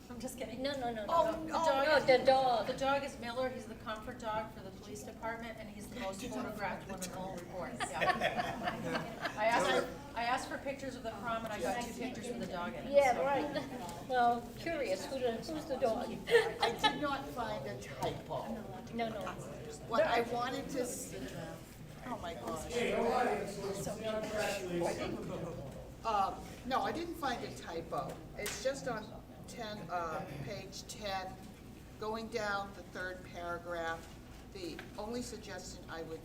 I'm just kidding. No. Oh, The oh, dog No, is- the dog. The dog is Miller, he's the comfort dog for the police department, and he's the most photographed one in the whole report. Yeah. I asked for pictures of the prom, and I got 2 pictures with the dog in it. Yeah, so- right. Well, curious, who's the dog? I did not find a typo. No. What I wanted to, oh my gosh. Hey, no audience, let's stay on track, please. No, I didn't find a typo. It's just on page 10, going down the third paragraph. The only suggestion I would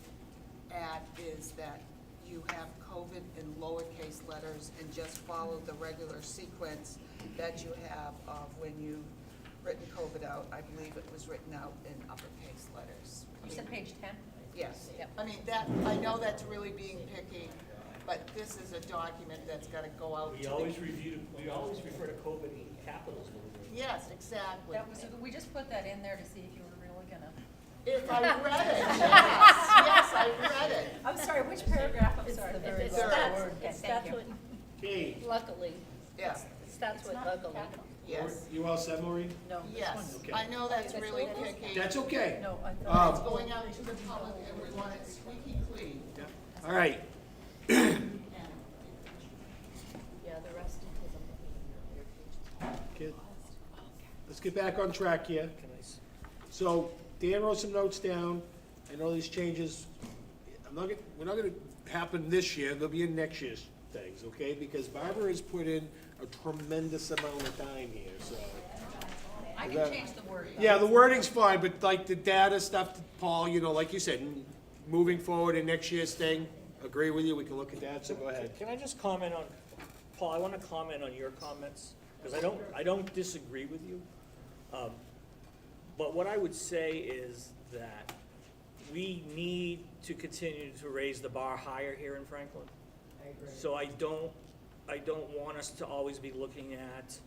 add is that you have COVID in lowercase letters and just follow the regular sequence that you have of when you've written COVID out. I believe it was written out in uppercase letters. You said page 10? Yes. Yep. I mean, I know that's really being picky, but this is a document that's gotta go out to We the. always refer to COVID in capitals when we Yes, exactly. That was, we just put that in there to see if you were really gonna. If I read it, yes, I read it. I'm sorry, which paragraph? I'm It's sorry. the very It last starts, word. it starts with, Okay, luckily, Yes, it starts It's with not luckily. capital. yes, you all set, Maureen? No, this yes. one. Okay. I know that's That's really all? picky. That's okay. No, I It's thought. going out to the public and we want it squeaky clean. All right, Yeah, the rest kid. Let's get back on track here. So Dan wrote some notes down. I know these changes, we're not gonna happen this year, they'll be in next year's things, okay? Because Barbara has put in a tremendous amount of time here, so. I can change the word. though. Yeah, the wording's fine, but like the data stuff, Paul, you know, like you said, moving forward in next year's thing, agree with you, we can look at that, so go ahead. Can I just comment on, Paul, I want to comment on your comments, because I don't disagree with you. But what I would say is that we need to continue to raise the bar higher here in Franklin. I agree. So I don't want us to always be looking at,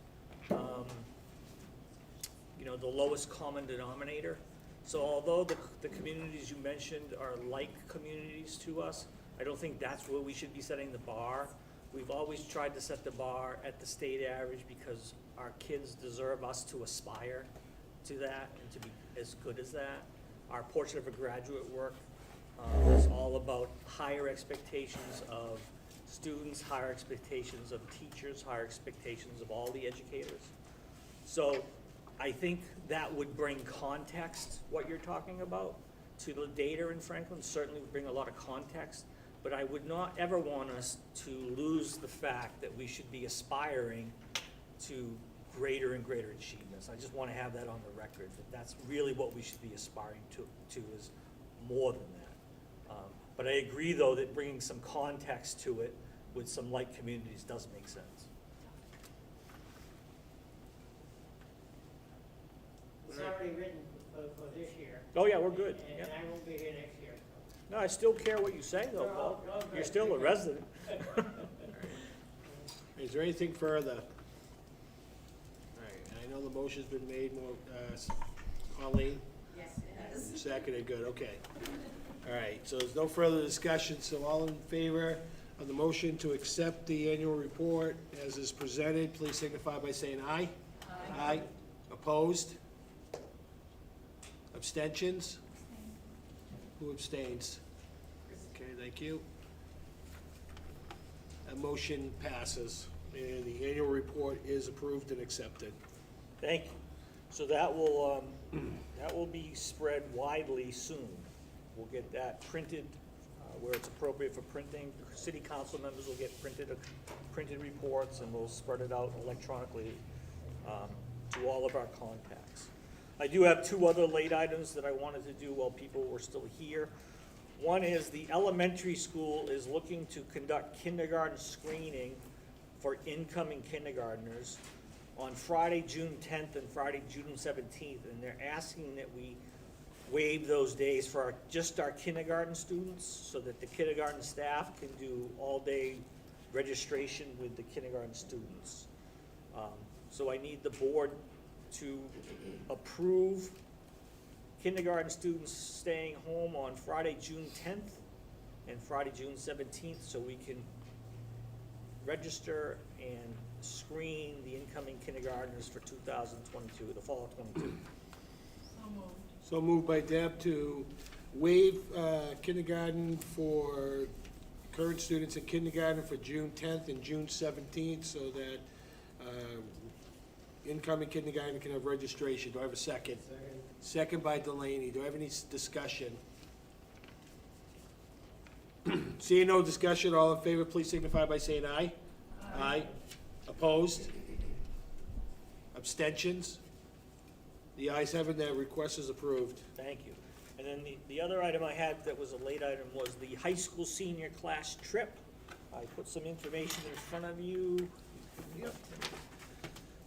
you know, the lowest common denominator. So although the communities you mentioned are like communities to us, I don't think that's where we should be setting the bar. We've always tried to set the bar at the state average because our kids deserve us to aspire to that and to be as good as that. Our portrait of a graduate work is all about higher expectations of students, higher expectations of teachers, higher expectations of all the educators. So I think that would bring context, what you're talking about, to the data in Franklin, certainly would bring a lot of context, but I would not ever want us to lose the fact that we should be aspiring to greater and greater achievements. I just want to have that on the record, that that's really what we should be aspiring to is more than that. But I agree, though, that bringing some context to it with some like communities does make sense. It's already written for this year. Oh, yeah, we're good. And Yeah. I won't be here next year. No, I still care what you say, though, Paul. You're still a resident. Is there anything further? All right, I know the motion's been made, Colleen? Yes, it is. Seconded, good, okay. All right, so there's no further discussion, so all in favor of the motion to accept the annual report as is presented, please signify by saying aye. Aye. Opposed? Abstentions? Who abstains? Okay, thank you. That motion passes, and the annual report is approved and accepted. Thank you. So that will be spread widely soon. We'll get that printed where it's appropriate for printing. City council members will get printed reports, and we'll spread it out electronically to all of our contacts. I do have two other late items that I wanted to do while people were still here. One is the elementary school is looking to conduct kindergarten screening for incoming kindergartners on Friday, June 10th and Friday, June 17th, and they're asking that we waive those days for just our kindergarten students so that the kindergarten staff can do all-day registration with the kindergarten students. So I need the board to approve kindergarten students staying home on Friday, June 10th and Friday, June 17th, so we can register and screen the incoming kindergartners for 2022, the fall of 22. So moved. So moved by Deb to waive kindergarten for current students in kindergarten for June 10th and June 17th, so that incoming kindergarten can have registration. Do I have a second? Second by Delaney. Do I have any discussion? Seeing no discussion, all in favor, please signify by saying aye. Aye. Opposed? Abstentions? The ayes have it, that request is approved. Thank you. And then the other item I had that was a late item was the high school senior class trip. I put some information in front of you. Yep.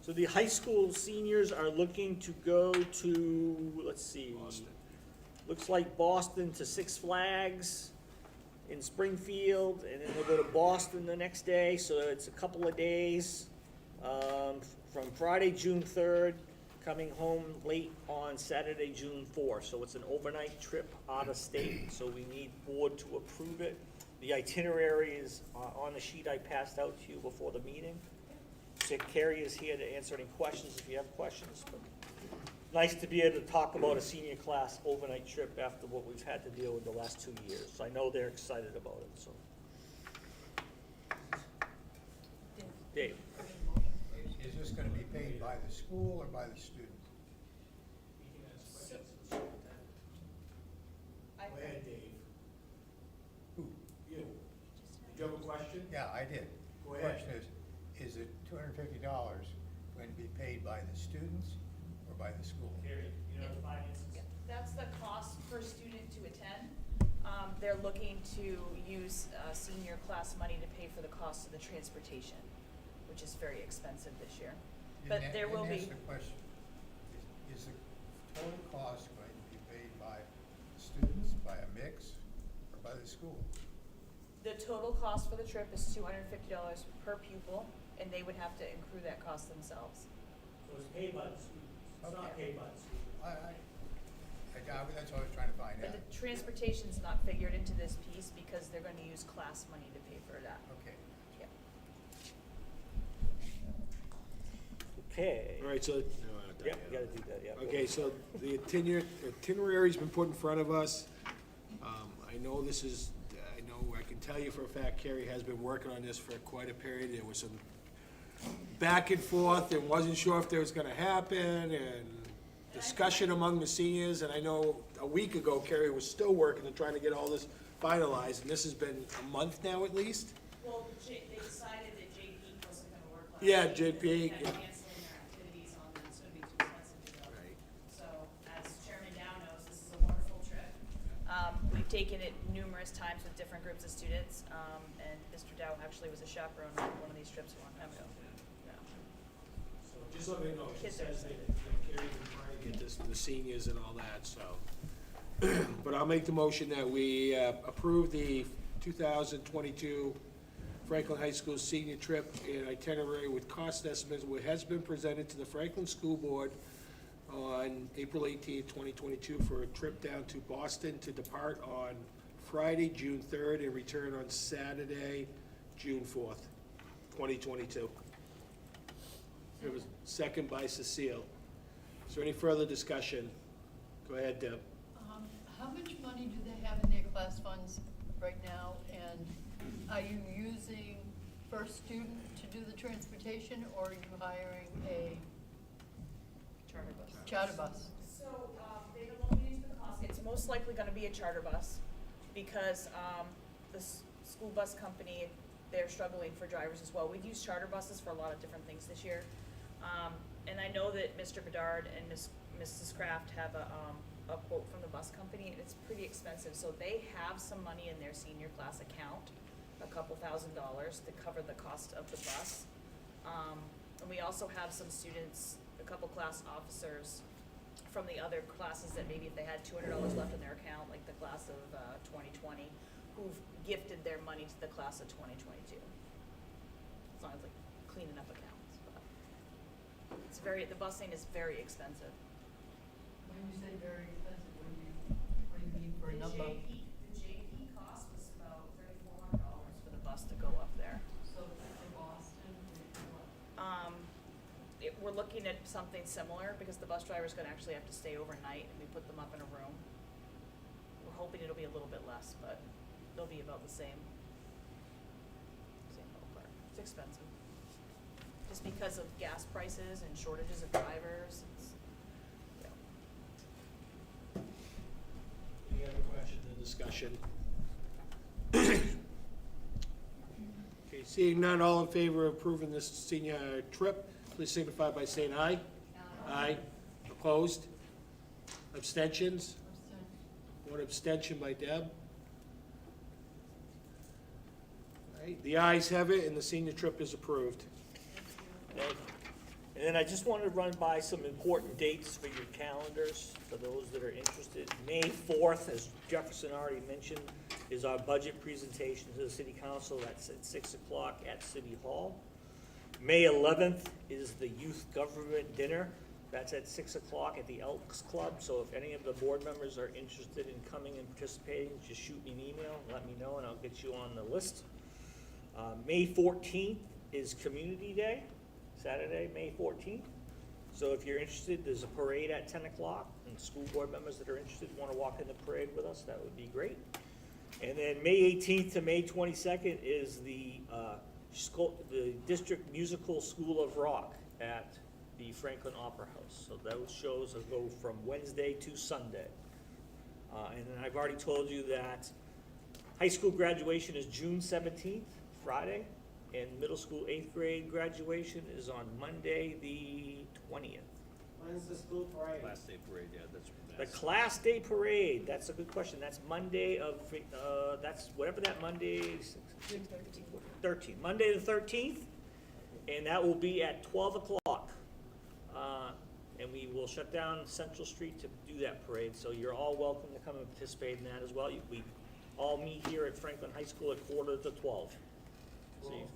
So the high school seniors are looking to go to, let's see. Boston. Looks like Boston to Six Flags in Springfield, and then they'll go to Boston the next day, so it's a couple of days. From Friday, June 3rd, coming home late on Saturday, June 4th. So it's an overnight trip out of state, so we need board to approve it. The itinerary is on the sheet I passed out to you before the meeting. So Carrie is here to answer any questions if you have questions. But nice to be able to talk about a senior class overnight trip after what we've had to deal with the last 2 years. So I know they're excited about it, so. Dave? Is this gonna be paid by the school or by the student? Go ahead, Dave. Who? You. Did you have a question? Yeah, I did. Go The ahead. question is it $250 going to be paid by the students or by the school? That's the cost per student to attend. They're looking to use senior class money to pay for the cost of the transportation, which is very expensive this year. But there will be. Didn't answer the question. Is the total cost going to be paid by students, by a mix, or by the school? The total cost for the trip is $250 per pupil, and they would have to accrue that cost themselves. So it's paid by the students, it's not paid by the students. That's what I was trying to find But out. the transportation's not figured into this piece because they're gonna use class money to pay for that. Okay. Yeah. Okay. All right, so, no, I'm not done Yeah, yet. you gotta do that, yeah. Okay, so the itinerary's been put in front of us. I know this is, I can tell you for a fact, Carrie has been working on this for quite a period. There was some back and forth and wasn't sure if there was gonna happen, and discussion among the seniors, and I know a week ago, Carrie was still working and trying to get all this finalized, and this has been a month now at least? Well, they decided that JP wasn't gonna work last Yeah, week. JP, They're yeah. canceling their activities on them, it's gonna be too expensive to go. Right. So, as Chairman Dow knows, this is a wonderful trip. We've taken it numerous times with different groups of students, and Mr. Dow actually was a chaperone on one of these trips a long time ago. Yeah. So just let me know, she Kids are says that Carrie's been trying to get this to the seniors and all that, so. But I'll make the motion that we approve the 2022 Franklin High School senior trip and itinerary with cost estimates, which has been presented to the Franklin School Board on April 18th, 2022, for a trip down to Boston to depart on Friday, June 3rd, and return on Saturday, June 4th, 2022. It was second by Cecile. Is there any further discussion? Go ahead, Deb. How much money do they have in their class funds right now? And are you using first student to do the transportation, or are you hiring a Charter bus. charter bus? So, they've been looking into the cost. It's most likely gonna be a charter bus because, the school bus company, they're struggling for drivers as well. We've used charter buses for a lot of different things this year. And I know that Mr. Bedard and Mrs. Kraft have a quote from the bus company, and it's pretty expensive. So they have some money in their senior class account, a couple $1,000s to cover the cost of the bus. And we also have some students, a couple class officers from the other classes that maybe if they had $200 left in their account, like the class of 2020, who've gifted their money to the class of 2022. As long as like cleaning up accounts, but it's the busing is very expensive. When you say very expensive, what do you mean for a number? The JP cost was about $3,400 for the bus to go up there. So for Boston, what? We're looking at something similar because the bus driver's gonna actually have to stay overnight, and we put them up in a room. We're hoping it'll be a little bit less, but they'll be about the same ballpark. It's expensive. Just because of gas prices and shortages of drivers, it's, yeah. Any other questions or discussion? Okay, seeing none, all in favor of approving this senior trip, please signify by saying aye. Aye. Opposed? Abstentions? One abstention by Deb. All right, the ayes have it, and the senior trip is approved. Thank you. And then I just wanted to run by some important dates for your calendars, for those that are interested. May 4th, as Jefferson already mentioned, is our budget presentation to the city council. That's at 6 o'clock at City Hall. May 11th is the youth government dinner. That's at 6 o'clock at the Elks Club. So if any of the board members are interested in coming and participating, just shoot me an email, let me know, and I'll get you on the list. May 14th is Community Day, Saturday, May 14th. So if you're interested, there's a parade at 10 o'clock, and school board members that are interested want to walk in the parade with us, that would be great. And then May 18th to May 22nd is the District Musical School of Rock at the Franklin Opera House. So those shows will go from Wednesday to Sunday. And then I've already told you that high school graduation is June 17th, Friday, and middle school 8th grade graduation is on Monday, the 20th. When's the school parade? Last day parade, yeah, that's. The Class Day Parade, that's a good question. That's Monday of, that's whatever that Monday, 13th, Monday the 13th, and that will be at 12 o'clock. And we will shut down Central Street to do that parade, so you're all welcome to come and participate in that as well. We all meet here at Franklin High School at 11:45. So you-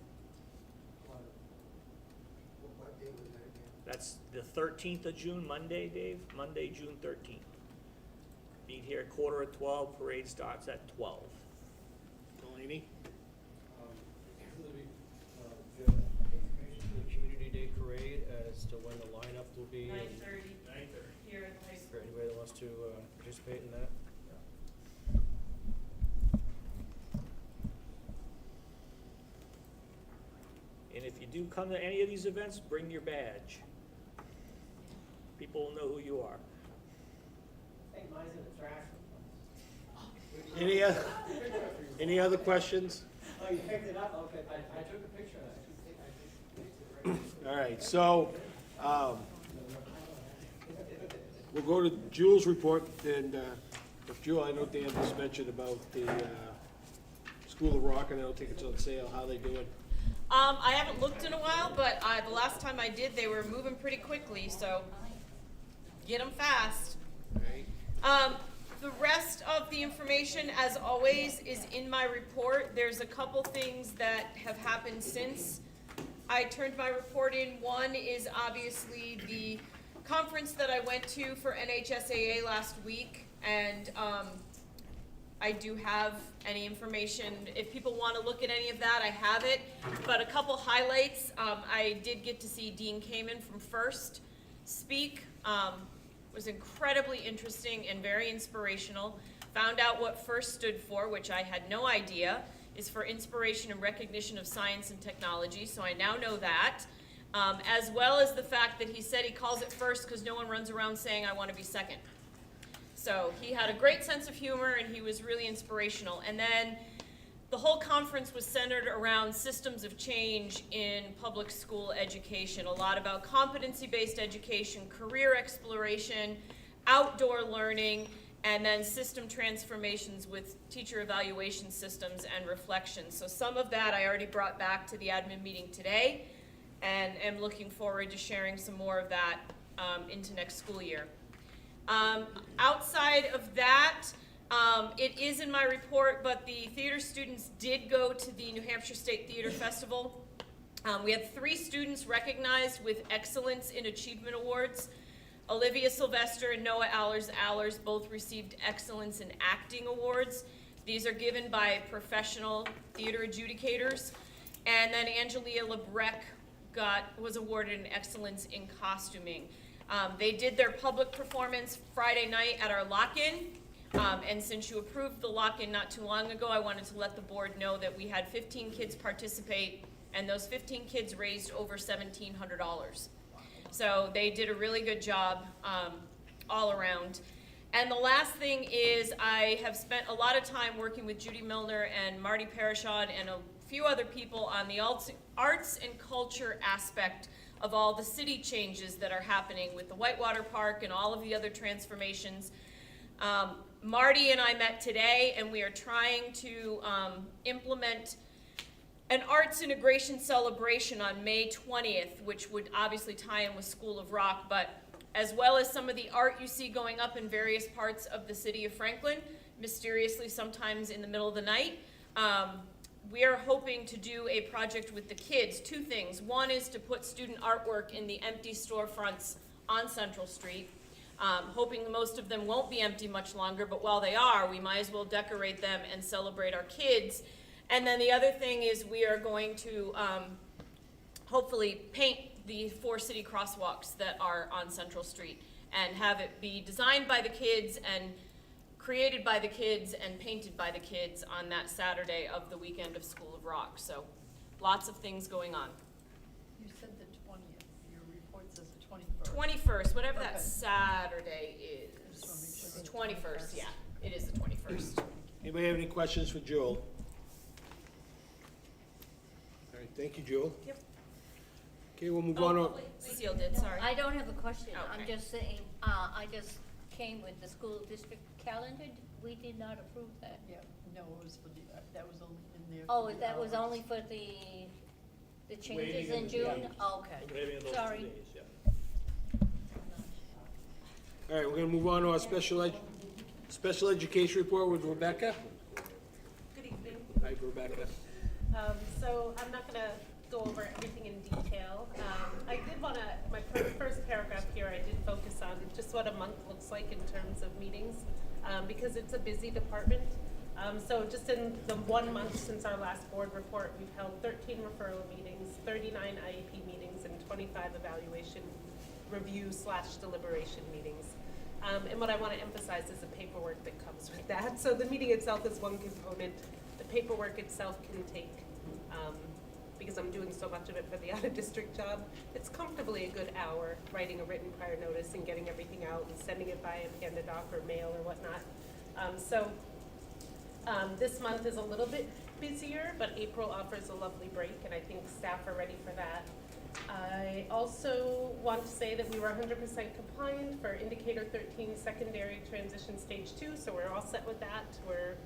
What date was that again? That's the 13th of June, Monday, Dave, Monday, June 13th. Meet here at 11:45, parade starts at 12. Delaney? Information for the Community Day Parade as to when the lineup will be. 9:30 here at the high For school. anybody that wants to participate in that. And if you do come to any of these events, bring your badge. People will know who you are. I think mine's in the trash. Any other questions? Oh, you picked it up? Okay, I took a picture of that. All right, so, we'll go to Jules' report, and, Jewel, I know Dan just mentioned about the, School of Rock, and I don't think it's on sale, how they doing? I haven't looked in a while, but the last time I did, they were moving pretty quickly, so get them fast. The rest of the information, as always, is in my report. There's a couple things that have happened since I turned my report in. One is obviously the conference that I went to for NHSAA last week, and I do have any information. If people want to look at any of that, I have it. But a couple highlights, I did get to see Dean Kamen from First speak. Was incredibly interesting and very inspirational. Found out what FIRST stood for, which I had no idea, is for Inspiration and Recognition of Science and Technology, so I now know that. As well as the fact that he said he calls it first because no one runs around saying, I want to be second. So he had a great sense of humor and he was really inspirational. And then the whole conference was centered around systems of change in public school education. A lot about competency-based education, career exploration, outdoor learning, and then system transformations with teacher evaluation systems and reflections. So some of that I already brought back to the admin meeting today, and am looking forward to sharing some more of that into next school year. Outside of that, it is in my report, but the theater students did go to the New Hampshire State Theater Festival. We had 3 students recognized with Excellence in Achievement Awards. Olivia Sylvester and Noah Allers both received Excellence in Acting Awards. These are given by professional theater adjudicators. And then Angelia Lebrec was awarded an Excellence in Costuming. They did their public performance Friday night at our lock-in. And since you approved the lock-in not too long ago, I wanted to let the board know that we had 15 kids participate, and those 15 kids raised over $1,700. So they did a really good job all around. And the last thing is I have spent a lot of time working with Judy Milner and Marty Parashon and a few other people on the arts and culture aspect of all the city changes that are happening with the Whitewater Park and all of the other transformations. Marty and I met today, and we are trying to implement an arts integration celebration on May 20th, which would obviously tie in with School of Rock, but as well as some of the art you see going up in various parts of the city of Franklin, mysteriously sometimes in the middle of the night. We are hoping to do a project with the kids. 2 things. One is to put student artwork in the empty storefronts on Central Street. Hoping most of them won't be empty much longer, but while they are, we might as well decorate them and celebrate our kids. And then the other thing is we are going to hopefully paint the 4 city crosswalks that are on Central Street and have it be designed by the kids and created by the kids and painted by the kids on that Saturday of the weekend of School of Rock. So lots of things going on. You said the 20th, your report says the 21st. 21st, whatever that Okay. Saturday is. Just wanna make sure it's 21st, yeah, it is the 21st. Anybody have any questions for Jewel? All right, thank you, Jewel. Yep. Okay, we'll move on. Cecile did, sorry. I don't have a question. I'm Okay. just saying, I just came with the school district calendar. We did not approve that. Yeah, no, it was for the, that was only in there. Oh, for the that was hours. only for the changes Waiving in of the June? days. Okay, Waiving of those 2 sorry. days, yeah. All right, we're gonna move on to our special education report with Rebecca. Good evening. Hi, Rebecca. So I'm not gonna go over everything in detail. I did wanna, my first paragraph here, I did focus on just what a month looks like in terms of meetings, because it's a busy department. So just in the 1 month since our last board report, we've held 13 referral meetings, 39 IEP meetings, and 25 evaluation review / deliberation meetings. And what I want to emphasize is the paperwork that comes with that. So the meeting itself is one component. The paperwork itself can take, because I'm doing so much of it for the out-of-district job, it's comfortably a good hour writing a written prior notice and getting everything out and sending it by PandaDoc or mail or whatnot. This month is a little bit busier, but April offers a lovely break, and I think staff are ready for that. I also want to say that we were 100% compliant for Indicator 13 Secondary Transition Stage 2, so we're all set with that. We're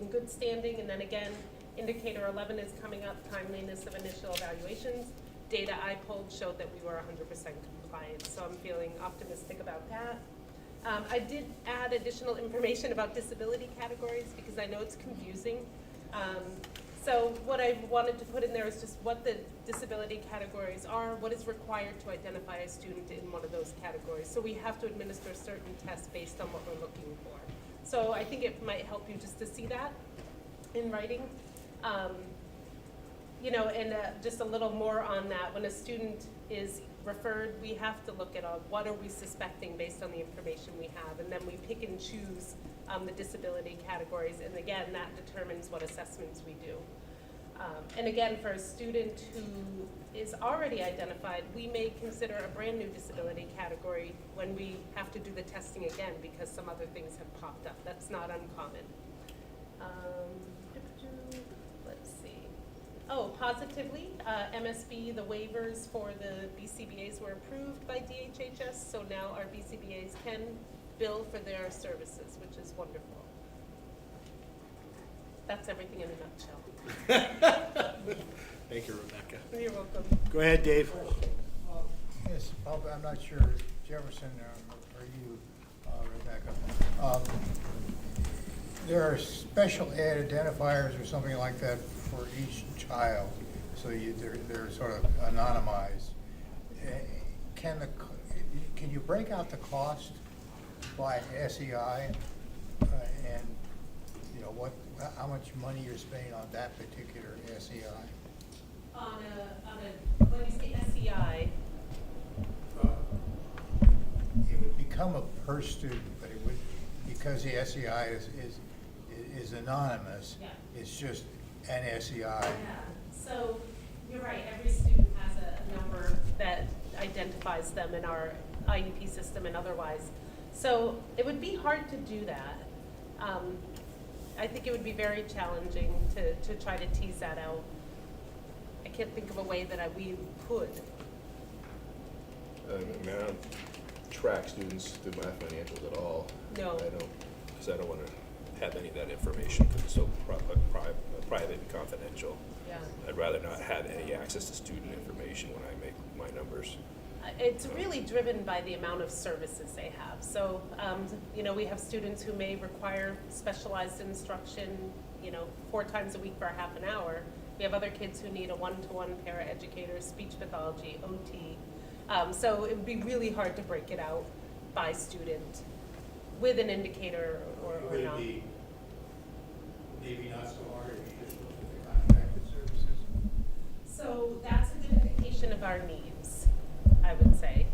in good standing, and then again, Indicator 11 is coming up, timeliness of initial evaluations. Data I pulled showed that we were 100% compliant, so I'm feeling optimistic about that. I did add additional information about disability categories because I know it's confusing. So what I wanted to put in there is just what the disability categories are, what is required to identify a student in one of those categories. So we have to administer certain tests based on what we're looking for. So I think it might help you just to see that in writing. You know, and just a little more on that. When a student is referred, we have to look at what are we suspecting based on the information we have, and then we pick and choose the disability categories, and again, that determines what assessments we do. And again, for a student who is already identified, we may consider a brand new disability category when we have to do the testing again because some other things have popped up. That's not uncommon. Let's see. Oh, positively, MSB, the waivers for the BCBAs were approved by DHHS, so now our BCBAs can bill for their services, which is wonderful. That's everything in a nutshell. Thank you, Rebecca. You're welcome. Go ahead, Dave. Yes, probably, I'm not sure, Jefferson or you, Rebecca. There are special ed identifiers or something like that for each child, so they're sort of anonymized. Can you break out the cost by SEI, and you know how much money you're spending on that particular SEI? When you say SEI, It would become a per student, but it would, because the SEI is anonymous. Yeah. It's just an SEI. yeah. So you're right, every student has a number that identifies them in our IEP system and otherwise. So it would be hard to do that. I think it would be very challenging to try to tease that out. I can't think of a way that we could. I mean, I don't track students through my financials at all. No. I don't, because I don't want to have any of that information because it's so private and confidential. Yeah. I'd rather not have any access to student information when I make my numbers. It's really driven by the amount of services they have. So, you know, we have students who may require specialized instruction, you know, 4 times a week for a half an hour. We have other kids who need a one-to-one paraeducator, speech pathology, OT. So it would be really hard to break it out by student with an indicator or Would not. it be maybe not so hard if you just look at the contracted services? So that's a good indication of our needs, I would say.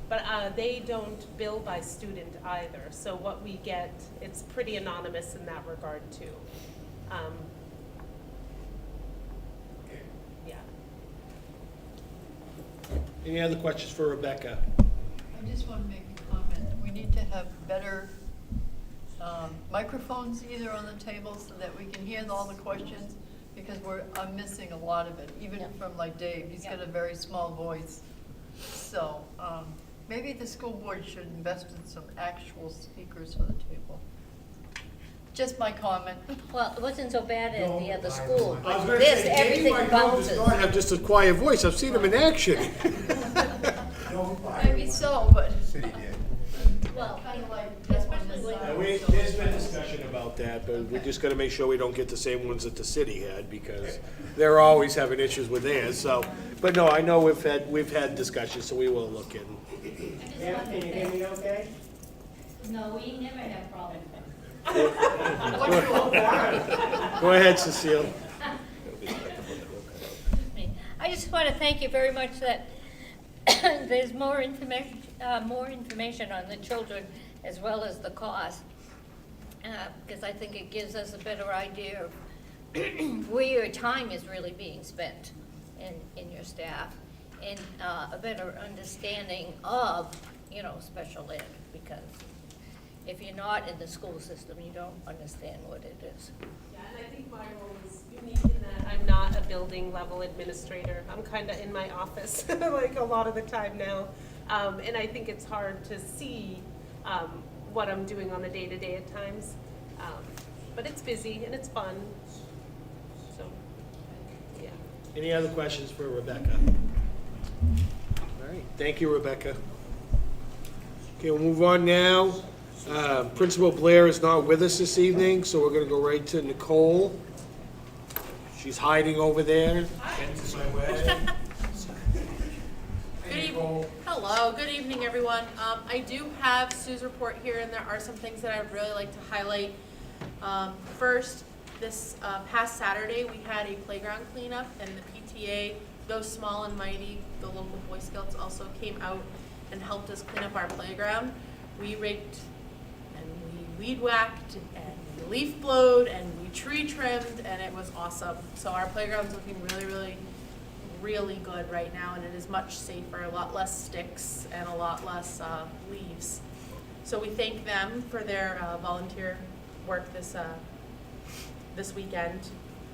But they don't bill by student either. So what we get, it's pretty anonymous in that regard too. Okay. Yeah. Any other questions for Rebecca? I just want to make a comment. We need to have better microphones either on the table so that we can hear all the questions because I'm missing a lot of it, even Yeah. from like Dave, he's got Yeah. a very small voice. So, maybe the school board should invest in some actual speakers for the table. Just my comment. Well, it wasn't so bad at the other No, school, I was but gonna this, say, Dave everything Mike Grove bounces. does not have just a quiet voice, I've seen him in action. Maybe so, but. City did. Well, Kind of like, especially when- There's been discussion about that, but we just gotta make sure we don't get the same ones that the city had, because they're always having issues with theirs, so. But no, I know we've had discussions, so we will look in. Pam, can you hear me okay? No, we never have problems. Go ahead, Cecile. I just want to thank you very much that there's more information on the children as well as the cost. Because I think it gives us a better idea of where your time is really being spent in your staff, and a better understanding of, special ed, because if you're not in the school system, you don't understand what it is. Yeah, and I think my role is unique in that I'm not a building level administrator. I'm kind of in my office like a lot of the time now. And I think it's hard to see what I'm doing on a day-to-day at times. But it's busy and it's fun. So, yeah. Any other questions for Rebecca? All right, thank you, Rebecca. Okay, we'll move on now. Principal Blair is not with us this evening, so we're gonna go right to Nicole. She's hiding over there. Hello, good evening, everyone. I do have Sue's report here, and there are some things that I'd really like to highlight. First, this past Saturday, we had a playground cleanup, and the PTA, those small and mighty, the local Boy Scouts also came out and helped us clean up our playground. We raked and we weed whacked and we leaf blowed and we tree trimmed, and it was awesome. So our playground's looking really good right now, and it is much safer, a lot less sticks and a lot less leaves. So we thank them for their volunteer work this weekend.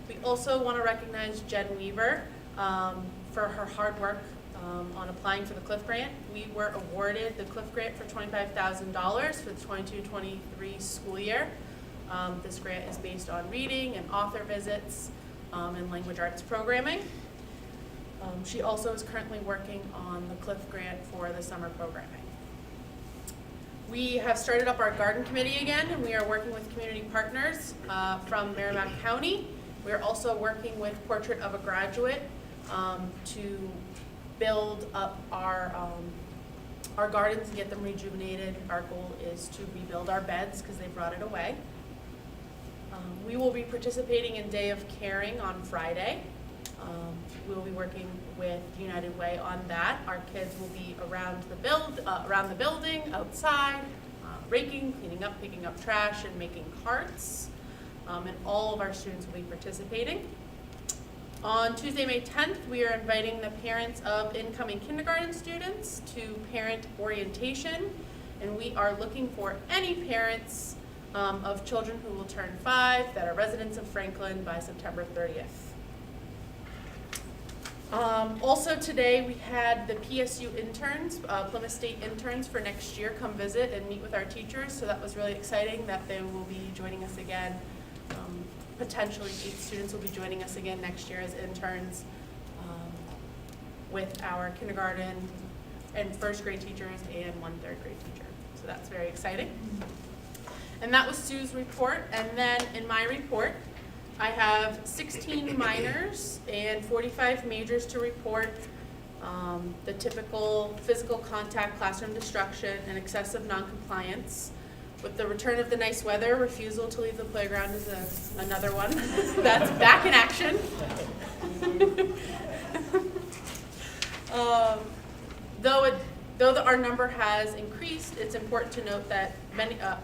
We also want to recognize Jen Weaver for her hard work on applying for the Cliff Grant. We were awarded the Cliff Grant for $25,000 for the 22-23 school year. This grant is based on reading and author visits and language arts programming. She also is currently working on the Cliff Grant for the summer programming. We have started up our garden committee again, and we are working with community partners from Merrimack County. We are also working with Portrait of a Graduate to build up our gardens and get them rejuvenated. Our goal is to rebuild our beds because they brought it away. We will be participating in Day of Caring on Friday. We'll be working with United Way on that. Our kids will be around the building, outside, raking, cleaning up, picking up trash, and making carts. And all of our students will be participating. On Tuesday, May 10th, we are inviting the parents of incoming kindergarten students to parent orientation, and we are looking for any parents of children who will turn 5 that are residents of Franklin by September 30th. Also today, we had the PSU interns, Plymouth State interns for next year come visit and meet with our teachers, so that was really exciting that they will be joining us again. Potentially 8 students will be joining us again next year as interns with our kindergarten and first grade teachers and 1 3rd grade teacher. So that's very exciting. And that was Sue's report. And then in my report, I have 16 minors and 45 majors to report. The typical physical contact, classroom destruction, and excessive noncompliance. With the return of the nice weather, refusal to leave the playground is another one. That's back in action. Though our number has increased, it's important to note that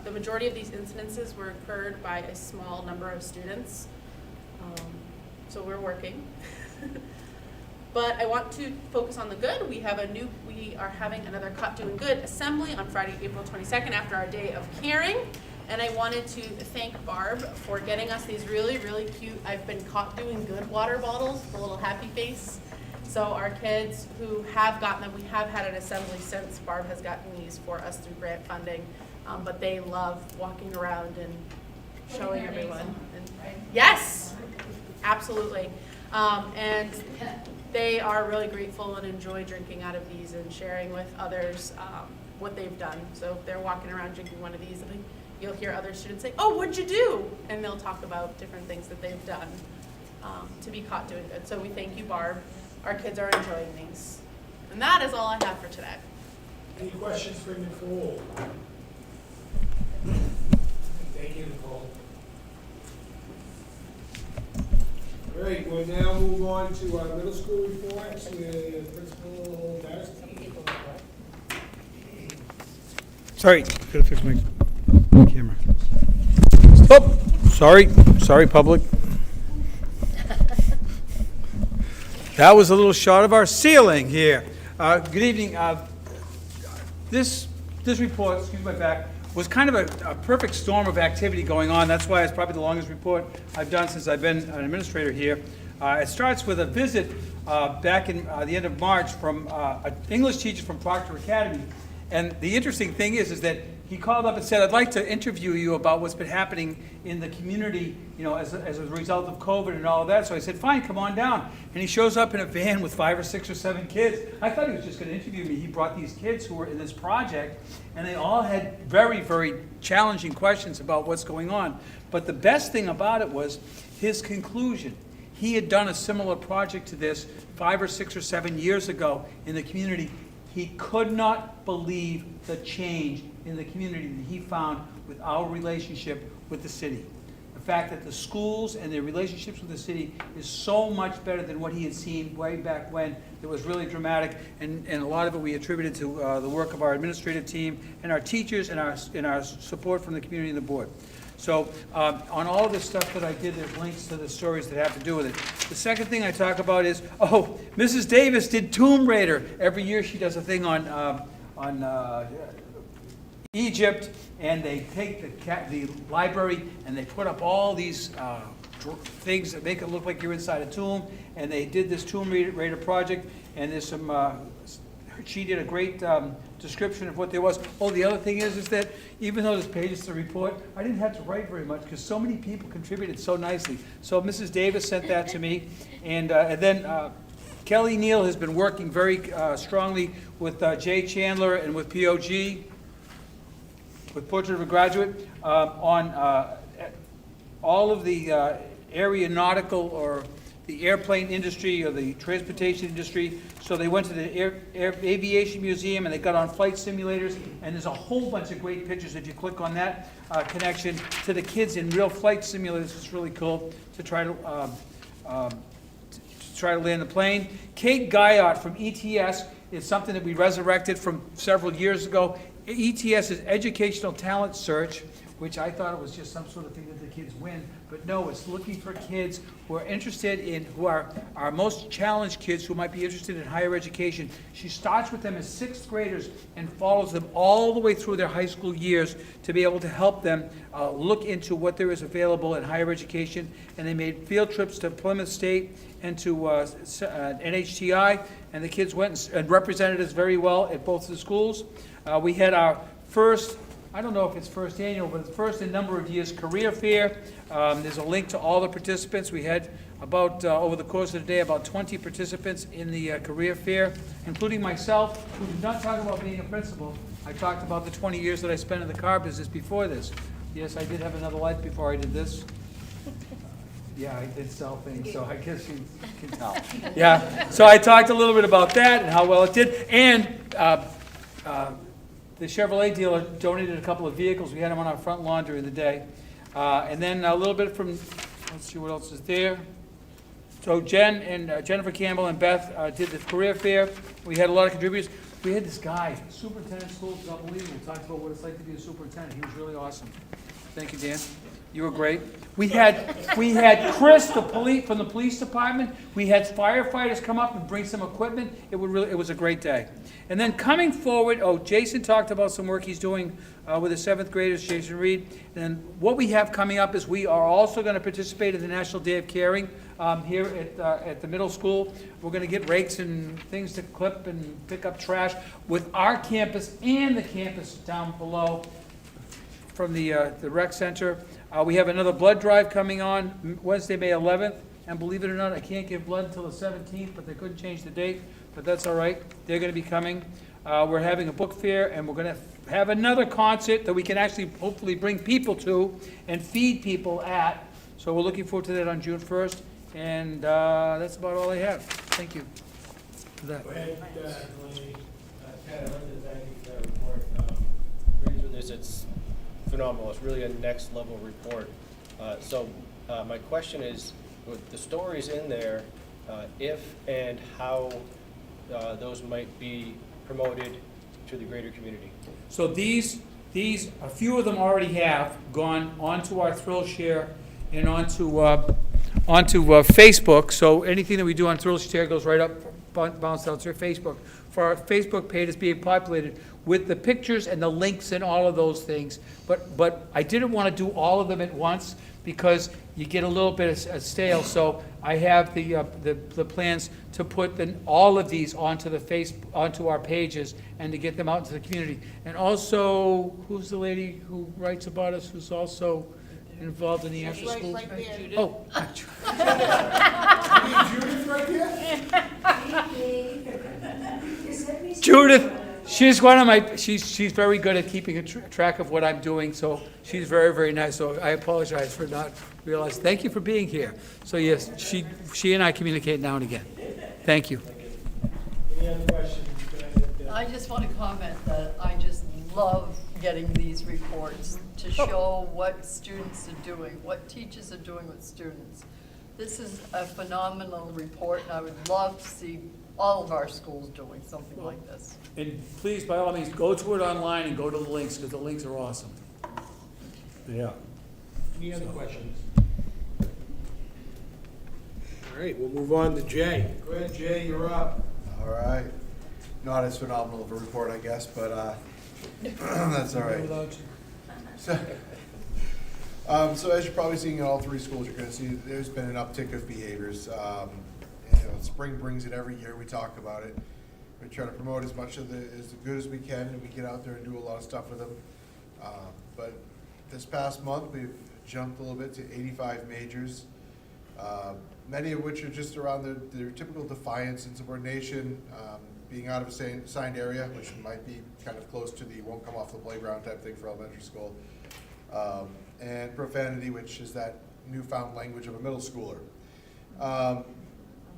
the majority of these incidences were occurred by a small number of students. So we're working. But I want to focus on the good. We are having another Caught Doing Good assembly on Friday, April 22nd after our Day of Caring. And I wanted to thank Barb for getting us these really, really cute, I've been caught doing good water bottles, the little happy face. So our kids who have gotten them, we have had an assembly since Barb has gotten these for us through grant funding. But they love walking around and showing everyone. And, yes, absolutely. And they are really grateful and enjoy drinking out of these and sharing with others what they've done. So if they're walking around drinking one of these, you'll hear other students say, "Oh, what'd you do?" And they'll talk about different things that they've done to be caught doing good. So we thank you, Barb. Our kids are enjoying these. And that is all I have for today. Any questions for Nicole? Thank you, Nicole. All right, we'll now move on to our middle school reports with Principal Barrett. Sorry, gotta fix my camera. Oh, sorry, public. That was a little shot of our ceiling here. Good evening. This report, excuse my back, was kind of a perfect storm of activity going on. That's why it's probably the longest report I've done since I've been an administrator here. It starts with a visit back in the end of March from an English teacher from Proctor Academy. And the interesting thing is that he called up and said, "I'd like to interview you about what's been happening in the community, as a result of COVID and all of that." So I said, "Fine, come on down." And he shows up in a van with 5 or 6 or 7 kids. I thought he was just going to interview me. He brought these kids who were in this project, and they all had very, very challenging questions about what's going on. But the best thing about it was his conclusion. He had done a similar project to this 5 or 6 or 7 years ago in the community. He could not believe the change in the community that he found with our relationship with the city. The fact that the schools and their relationships with the city is so much better than what he had seen way back when. It was really dramatic, and a lot of it we attributed to the work of our administrative team and our teachers and our support from the community and the board. So on all of this stuff that I did, there's links to the stories that have to do with it. The second thing I talk about is, Mrs. Davis did Tomb Raider. Every year she does a thing on Egypt, and they take the library and they put up all these things that make it look like you're inside a tomb. And they did this Tomb Raider project, and there's some. She did a great description of what there was. The other thing is that even though this page is the report, I didn't have to write very much because so many people contributed so nicely. So Mrs. Davis sent that to me, and then Kelly Neal has been working very strongly with Jay Chandler and with POG, with Portrait of a Graduate, on all of the aeronautical or the airplane industry or the transportation industry. So they went to the Aviation Museum and they got on flight simulators, and there's a whole bunch of great pictures if you click on that connection to the kids in real flight simulators. It's really cool to try to land the plane. Kate Guyot from ETS is something that we resurrected from several years ago. ETS is Educational Talent Search, which I thought it was just some sort of thing that the kids win, but no, it's looking for kids who are interested in, who are our most challenged kids who might be interested in higher education. She starts with them as 6th graders and follows them all the way through their high school years to be able to help them look into what there is available in higher education. And they made field trips to Plymouth State and to NHTI, and the kids went and represented us very well at both of the schools. We had our first, I don't know if it's first annual, but it's first in a number of years, career fair. There's a link to all the participants. We had about, over the course of the day, about 20 participants in the career fair, including myself, who did not talk about being a principal. I talked about the 20 years that I spent in the car business before this. Yes, I did have another life before I did this. Yeah, I did sell things, so I guess you can tell. Yeah, so I talked a little bit about that and how well it did. And the Chevrolet dealer donated a couple of vehicles. We had them on our front lawn during the day. And then a little bit from, let's see what else is there. So Jen and Jennifer Campbell and Beth did the career fair. We had a lot of contributors. We had this guy, superintendent of schools, is unbelievable. Talked about what it's like to be a superintendent. He was really awesome. Thank you, Dan. You were great. We had Chris, from the police department. We had firefighters come up and bring some equipment. It was a great day. And then coming forward, Jason talked about some work he's doing with the 7th graders, Jason Reed. And what we have coming up is we are also going to participate in the National Day of Caring here at the middle school. We're going to get rakes and things to clip and pick up trash with our campus and the campus down below from the rec center. We have another blood drive coming on Wednesday, May 11th. And believe it or not, I can't give blood until the 17th, but they couldn't change the date, but that's all right. They're going to be coming. We're having a book fair, and we're going to have another concert that we can actually hopefully bring people to and feed people at. So we're looking forward to that on June 1st. And that's about all I have. Thank you for that. Go ahead, Delaney. Ted, I'd like to thank you for that report. Agrees with this. It's phenomenal. It's really a next level report. So my question is, with the stories in there, if and how those might be promoted to the greater community. So these, a few of them already have gone onto our ThrillShare and onto Facebook. So anything that we do on ThrillShare goes right up, bounce out to Facebook. For our Facebook page is being populated with the pictures and the links and all of those things. But I didn't want to do all of them at once because you get a little bit stale. So I have the plans to put all of these onto our pages and to get them out into the community. And also, who's the lady who writes about us, who's also involved in the after schools? Right there. Oh. Judith right here? Judith, she's one of my, she's very good at keeping track of what I'm doing, so she's very, very nice. So I apologize for not realizing. Thank you for being here. So yes, she and I communicate now and again. Thank you. Any other questions? I just want to comment that I just love getting these reports to show what students are doing, what teachers are doing with students. This is a phenomenal report, and I would love to see all of our schools doing something like this. And please, by all means, go to it online and go to the links, because the links are awesome. Yeah. Any other questions? All right, we'll move on to Jay. Go ahead, Jay, you're up. All right. Not as phenomenal of a report, I guess, but that's all right. So as you're probably seeing in all three schools, you're going to see there's been an uptick of behaviors. Spring brings it every year. We talk about it. We try to promote as much of as good as we can, and we get out there and do a lot of stuff with them. But this past month, we've jumped a little bit to 85 majors, many of which are just around their typical defiance, insubordination, being out of a assigned area, which might be kind of close to the won't come off the playground type thing for elementary school, and profanity, which is that newfound language of a middle schooler.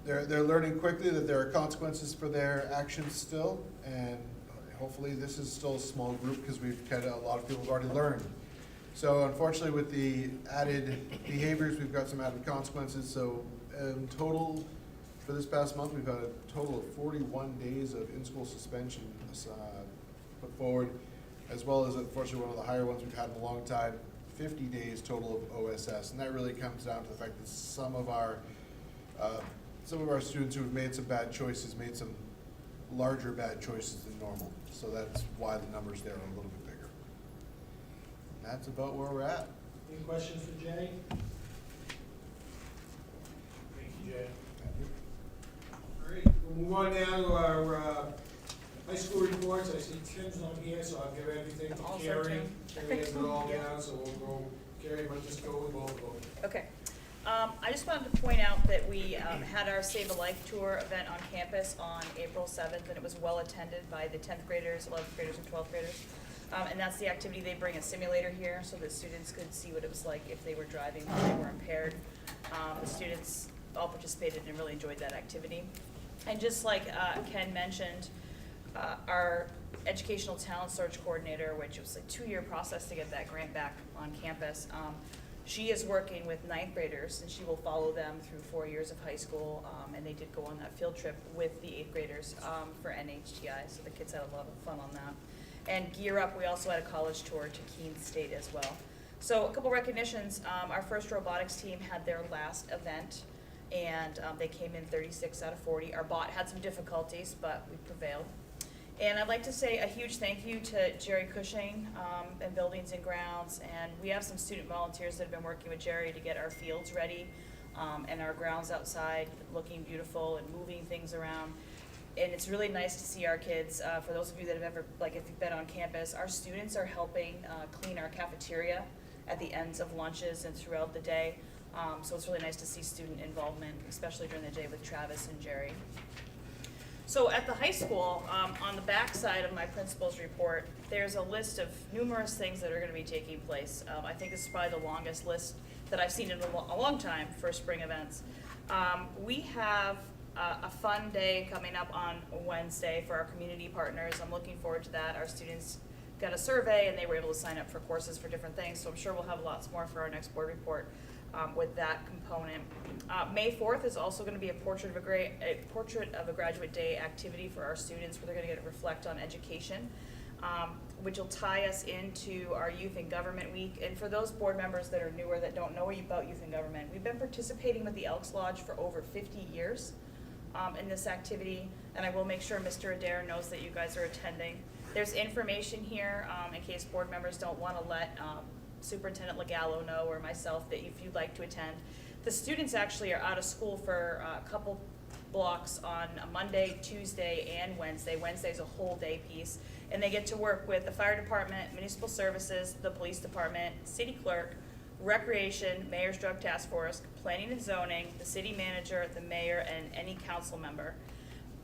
They're learning quickly that there are consequences for their actions still, and hopefully this is still a small group because a lot of people have already learned. So unfortunately, with the added behaviors, we've got some added consequences. So in total, for this past month, we've had a total of 41 days of in-school suspension put forward, as well as, unfortunately, one of the higher ones we've had in a long time, 50 days total of OSS. And that really comes down to the fact that some of our students who have made some bad choices made some larger bad choices than normal. So that's why the numbers there are a little bit bigger. And that's about where we're at. Any questions for Jay? Thank you, Jay. All right, we'll move on now to our high school reports. I see Tim's on here, so I'll give everything to Also Carrie. Tim. Carrie has it all down, so we'll go, Carrie, might just go with both of them. Okay. I just wanted to point out that we had our Save a Life Tour event on campus on April 7th, and it was well attended by the 10th graders, 11th graders, and 12th graders. And that's the activity. They bring a simulator here so that students could see what it was like if they were driving when they were impaired. The students all participated and really enjoyed that activity. And just like Ken mentioned, our educational talent search coordinator, which was a 2-year process to get that grant back on campus, she is working with 9th graders, and she will follow them through 4 years of high school, and they did go on that field trip with the 8th graders for NHTI, so the kids had a lot of fun on that. And Gear Up, we also had a college tour to Keene State as well. So a couple recognitions, our first robotics team had their last event, and they came in 36 out of 40. Our bot had some difficulties, but we prevailed. And I'd like to say a huge thank you to Jerry Cushing and Buildings and Grounds, and we have some student volunteers that have been working with Jerry to get our fields ready and our grounds outside looking beautiful and moving things around. And it's really nice to see our kids. For those of you that have ever, like if you've been on campus, our students are helping clean our cafeteria at the ends of lunches and throughout the day. So it's really nice to see student involvement, especially during the day with Travis and Jerry. So at the high school, on the back side of my principal's report, there's a list of numerous things that are going to be taking place. I think this is probably the longest list that I've seen in a long time for spring events. We have a fun day coming up on Wednesday for our community partners. I'm looking forward to that. Our students got a survey and they were able to sign up for courses for different things, so I'm sure we'll have lots more for our next board report with that component. May 4th is also going to be a portrait of a graduate day activity for our students, where they're going to get to reflect on education, which will tie us into our Youth in Government Week. And for those board members that are newer that don't know about Youth in Government, we've been participating with the Elks Lodge for over 50 years in this activity, and I will make sure Mr. Adair knows that you guys are attending. There's information here in case board members don't want to let Superintendent Legallo know, or myself, that if you'd like to attend. The students actually are out of school for a couple blocks on a Monday, Tuesday, and Wednesday. Wednesday's a whole day piece, and they get to work with the fire department, municipal services, the police department, city clerk, recreation, mayor's drug task force, planning and zoning, the city manager, the mayor, and any council member.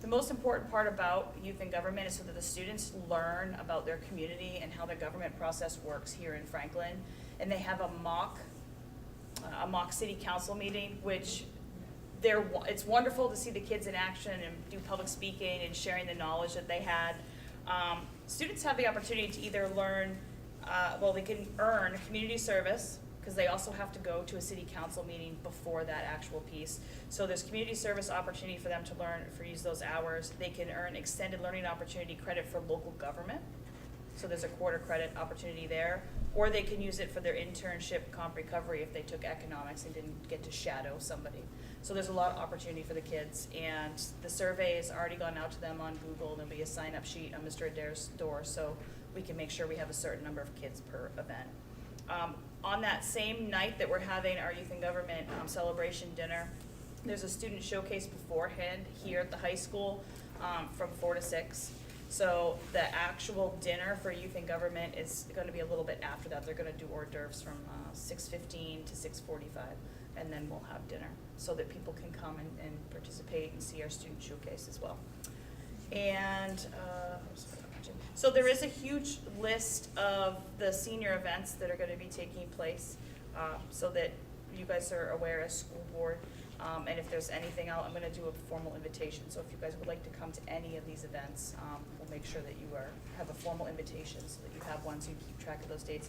The most important part about youth in government is so that the students learn about their community and how the government process works here in Franklin. And they have a mock city council meeting, which it's wonderful to see the kids in action and do public speaking and sharing the knowledge that they had. Students have the opportunity to either learn, they can earn community service, because they also have to go to a city council meeting before that actual piece. So there's community service opportunity for them to learn, use those hours. They can earn extended learning opportunity credit for local government. So there's a quarter credit opportunity there. Or they can use it for their internship comp recovery if they took economics and didn't get to shadow somebody. So there's a lot of opportunity for the kids. And the survey has already gone out to them on Google. There'll be a sign-up sheet on Mr. Adair's door, so we can make sure we have a certain number of kids per event. On that same night that we're having our Youth in Government celebration dinner, there's a student showcase beforehand here at the high school from 4 to 6. So the actual dinner for Youth in Government is going to be a little bit after that. They're going to do hors d'oeuvres from 6:15 to 6:45, and then we'll have dinner so that people can come and participate and see our student showcase as well. And so there is a huge list of the senior events that are going to be taking place, so that you guys are aware as school board. And if there's anything else, I'm going to do a formal invitation. So if you guys would like to come to any of these events, we'll make sure that you have a formal invitation so that you have one so you keep track of those dates.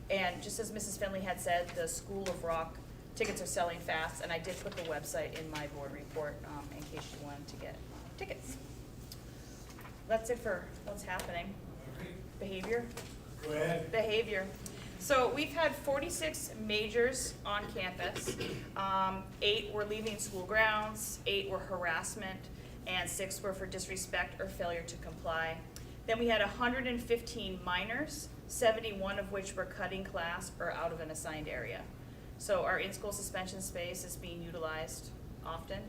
And just as Mrs. Finley had said, the School of Rock tickets are selling fast, and I did put the website in my board report in case you wanted to get tickets. That's it for what's happening. Behavior? Go ahead. Behavior. So we've had 46 majors on campus. 8 were leaving school grounds, 8 were harassment, and 6 were for disrespect or failure to comply. Then we had 115 minors, 71 of which were cutting class or out of an assigned area. So our in-school suspension space is being utilized often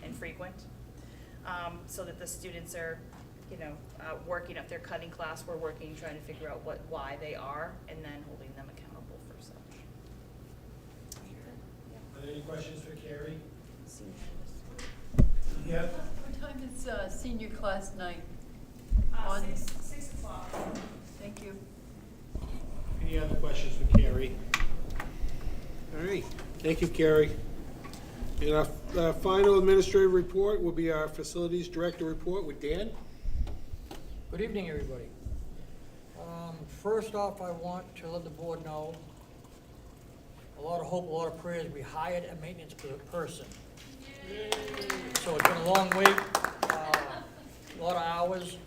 and frequent, so that the students are working up their cutting class. We're working, trying to figure out why they are, and then holding them accountable for such. Are there any questions for Carrie? Yep. What time is senior class night? 6 o'clock. Thank you. Any other questions for Carrie? All right, thank you, Carrie. And our final administrative report will be our facilities director report with Dan. Good evening, everybody. First off, I want to let the board know, a lot of hope, a lot of prayers, we hired a maintenance person. So it's been a long wait, a lot of hours.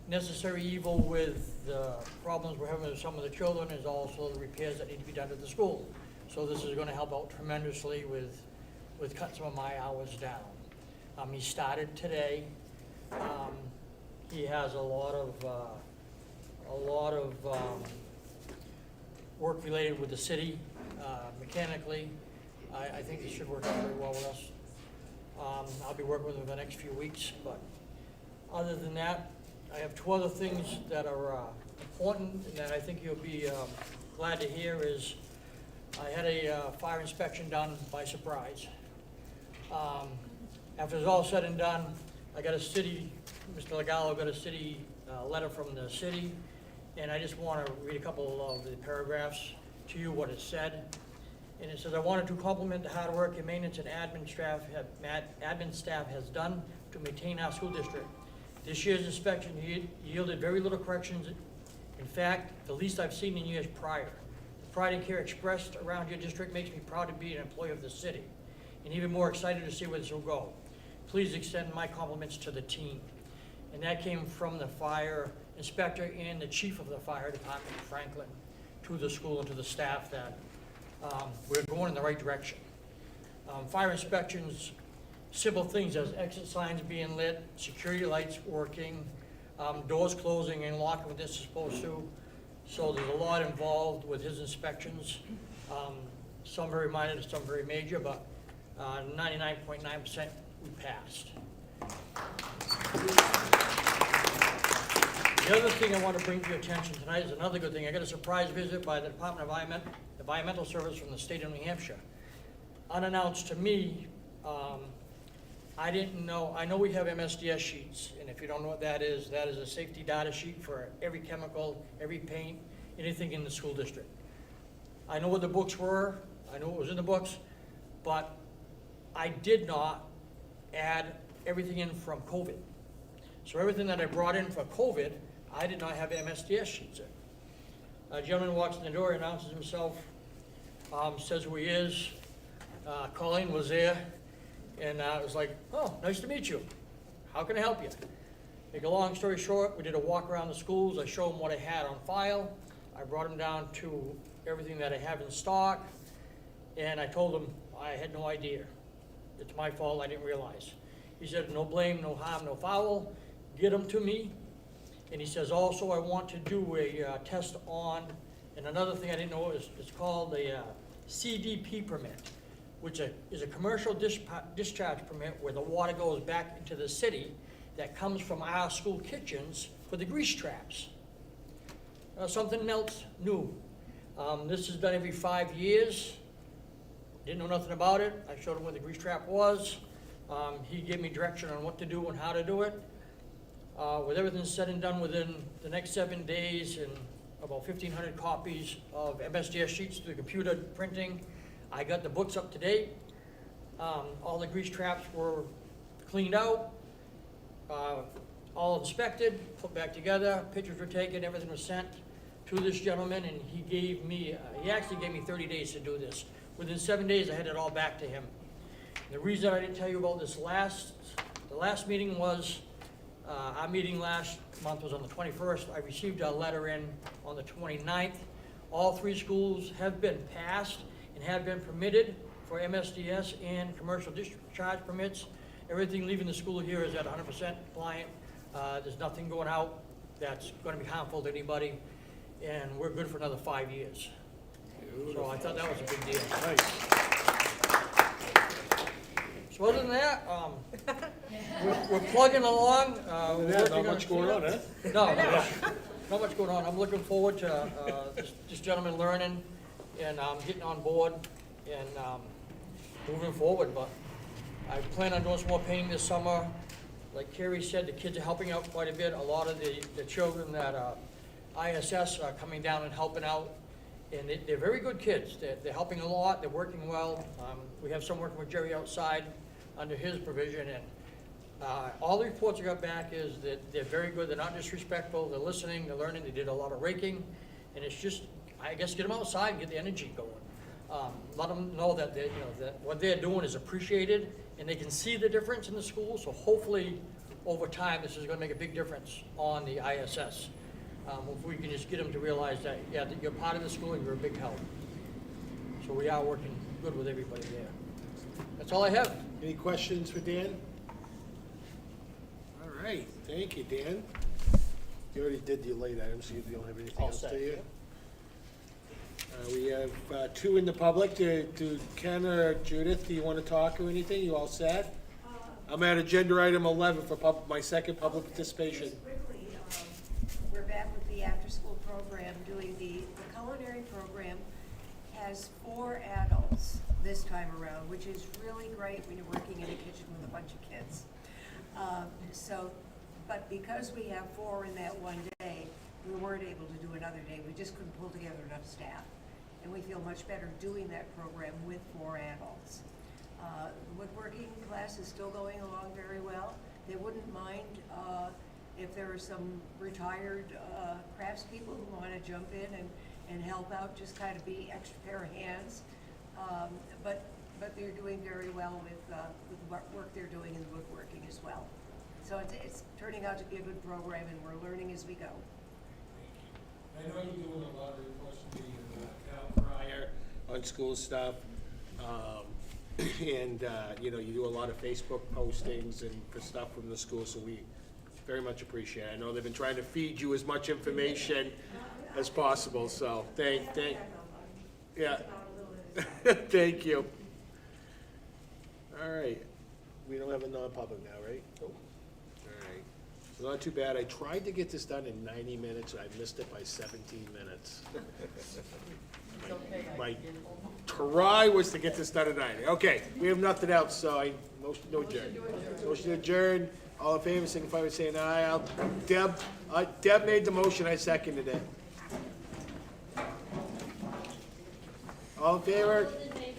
necessary evil with the problems we're having with some of the children is also the repairs that need to be done at the school. So this is gonna help out tremendously with cutting some of my hours down. He started today. He has a lot of work related with the city, mechanically. I think he should work out very well with us. I'll be working with him the next few weeks, but other than that, I have two other things that are important and that I think you'll be glad to hear is I had a fire inspection done by surprise. After it's all said and done, I got a city, Mr. Legallo got a city letter from the city, and I just want to read a couple of the paragraphs to you, what it said. And it says, I wanted to compliment the hard work your maintenance and admin staff has done to maintain our school district. This year's inspection yielded very little corrections. In fact, the least I've seen in years prior. The pride and care expressed around your district makes me proud to be an employee of the city, and even more excited to see where this will go. Please extend my compliments to the team. And that came from the fire inspector and the chief of the fire department, Franklin, to the school and to the staff that we're going in the right direction. Fire inspections, simple things as exit signs being lit, security lights working, doors closing and locking when this is supposed to. So there's a lot involved with his inspections. Some very minor, some very major, but 99.9% we passed. The other thing I want to bring to your attention tonight is another good thing. I got a surprise visit by the Department of Environmental Service from the state of New Hampshire. Unannounced to me, I didn't know, I know we have MSDS sheets, and if you don't know what that is a safety data sheet for every chemical, every paint, anything in the school district. I know what the books were, I know what was in the books, but I did not add everything in from COVID. So everything that I brought in for COVID, I did not have MSDS sheets in. A gentleman walks in the door, announces himself, says who he is. Colleen was there, and it was like, oh, nice to meet you. How can I help you? Make a long story short, we did a walk around the schools. I showed him what I had on file. I brought him down to everything that I have in stock, and I told him I had no idea. It's my fault, I didn't realize. He said, no blame, no harm, no foul. Get them to me. And he says, also, I want to do a test on, and another thing I didn't know is it's called a CDP permit, which is a commercial discharge permit where the water goes back into the city that comes from our school kitchens for the grease traps. Something else new. This is done every 5 years. Didn't know nothing about it. I showed him where the grease trap was. He gave me direction on what to do and how to do it. With everything said and done within the next 7 days and about 1,500 copies of MSDS sheets through the computer printing, I got the books up to date. All the grease traps were cleaned out, all inspected, put back together, pictures were taken, everything was sent to this gentleman, and he gave me, he actually gave me 30 days to do this. Within 7 days, I had it all back to him. The reason I didn't tell you about this the last meeting was, our meeting last month was on the 21st. I received a letter in on the 29th. All 3 schools have been passed and have been permitted for MSDS and commercial discharge permits. Everything leaving the school here is at 100% compliant. There's nothing going out that's going to be harmful to anybody, and we're good for another 5 years. So I thought that was a big deal. Nice. So other than that, we're plugging along. Not much going on, huh? No, not much going on. I'm looking forward to this gentleman learning and getting on board and moving forward. But I plan on doing some more painting this summer. Like Carrie said, the kids are helping out quite a bit. A lot of the children that ISS are coming down and helping out. And they're very good kids. They're helping a lot. They're working well. We have some working with Jerry outside under his provision. And all the reports I got back is that they're very good. They're not disrespectful. They're listening. They're learning. They did a lot of raking. And it's just, I guess, get them outside and get the energy going. Let them know that that what they're doing is appreciated, and they can see the difference in the school. So hopefully over time, this is gonna make a big difference on the ISS. If we can just get them to realize that, yeah, that you're part of the school and you're a big help. So we are working good with everybody there. That's all I have. Any questions for Dan? All right, thank you, Dan. You already did the late items, so you don't have anything All else, set, do you? yeah. We have two in the public. Do Ken or Judith, do you want to talk or anything? You all set? I'm at agenda item 11 for my second public participation. Just quickly, we're back with the after-school program, doing the culinary program has 4 adults this time around, which is really great when you're working in a kitchen with a bunch of kids. But because we have 4 in that one day, we weren't able to do another day. We just couldn't pull together enough staff. And we feel much better doing that program with 4 adults. The woodworking class is still going along very well. They wouldn't mind if there are some retired craftspeople who want to jump in and help out, just kind of be extra pair of hands. But they're doing very well with the work they're doing in the woodworking as well. So it's turning out to be a good program, and we're learning as we go. I know you're doing a lot of reports to me and Cal Fryer on school stuff. And, you know, you do a lot of Facebook postings and for stuff from the school, so we very much appreciate it. I know they've been trying to feed you as much information as possible, so yeah. Thank you. All right, we don't have a non-public now, right? Nope. All right, so not too bad. I tried to get this done in 90 minutes, I missed it by 17 minutes. My try was to get this done at 90. Okay, we have nothing else, so I motion to adjourn. Motion to adjourn. All in favor, signify by saying aye. Deb made the motion, I seconded it. All in favor?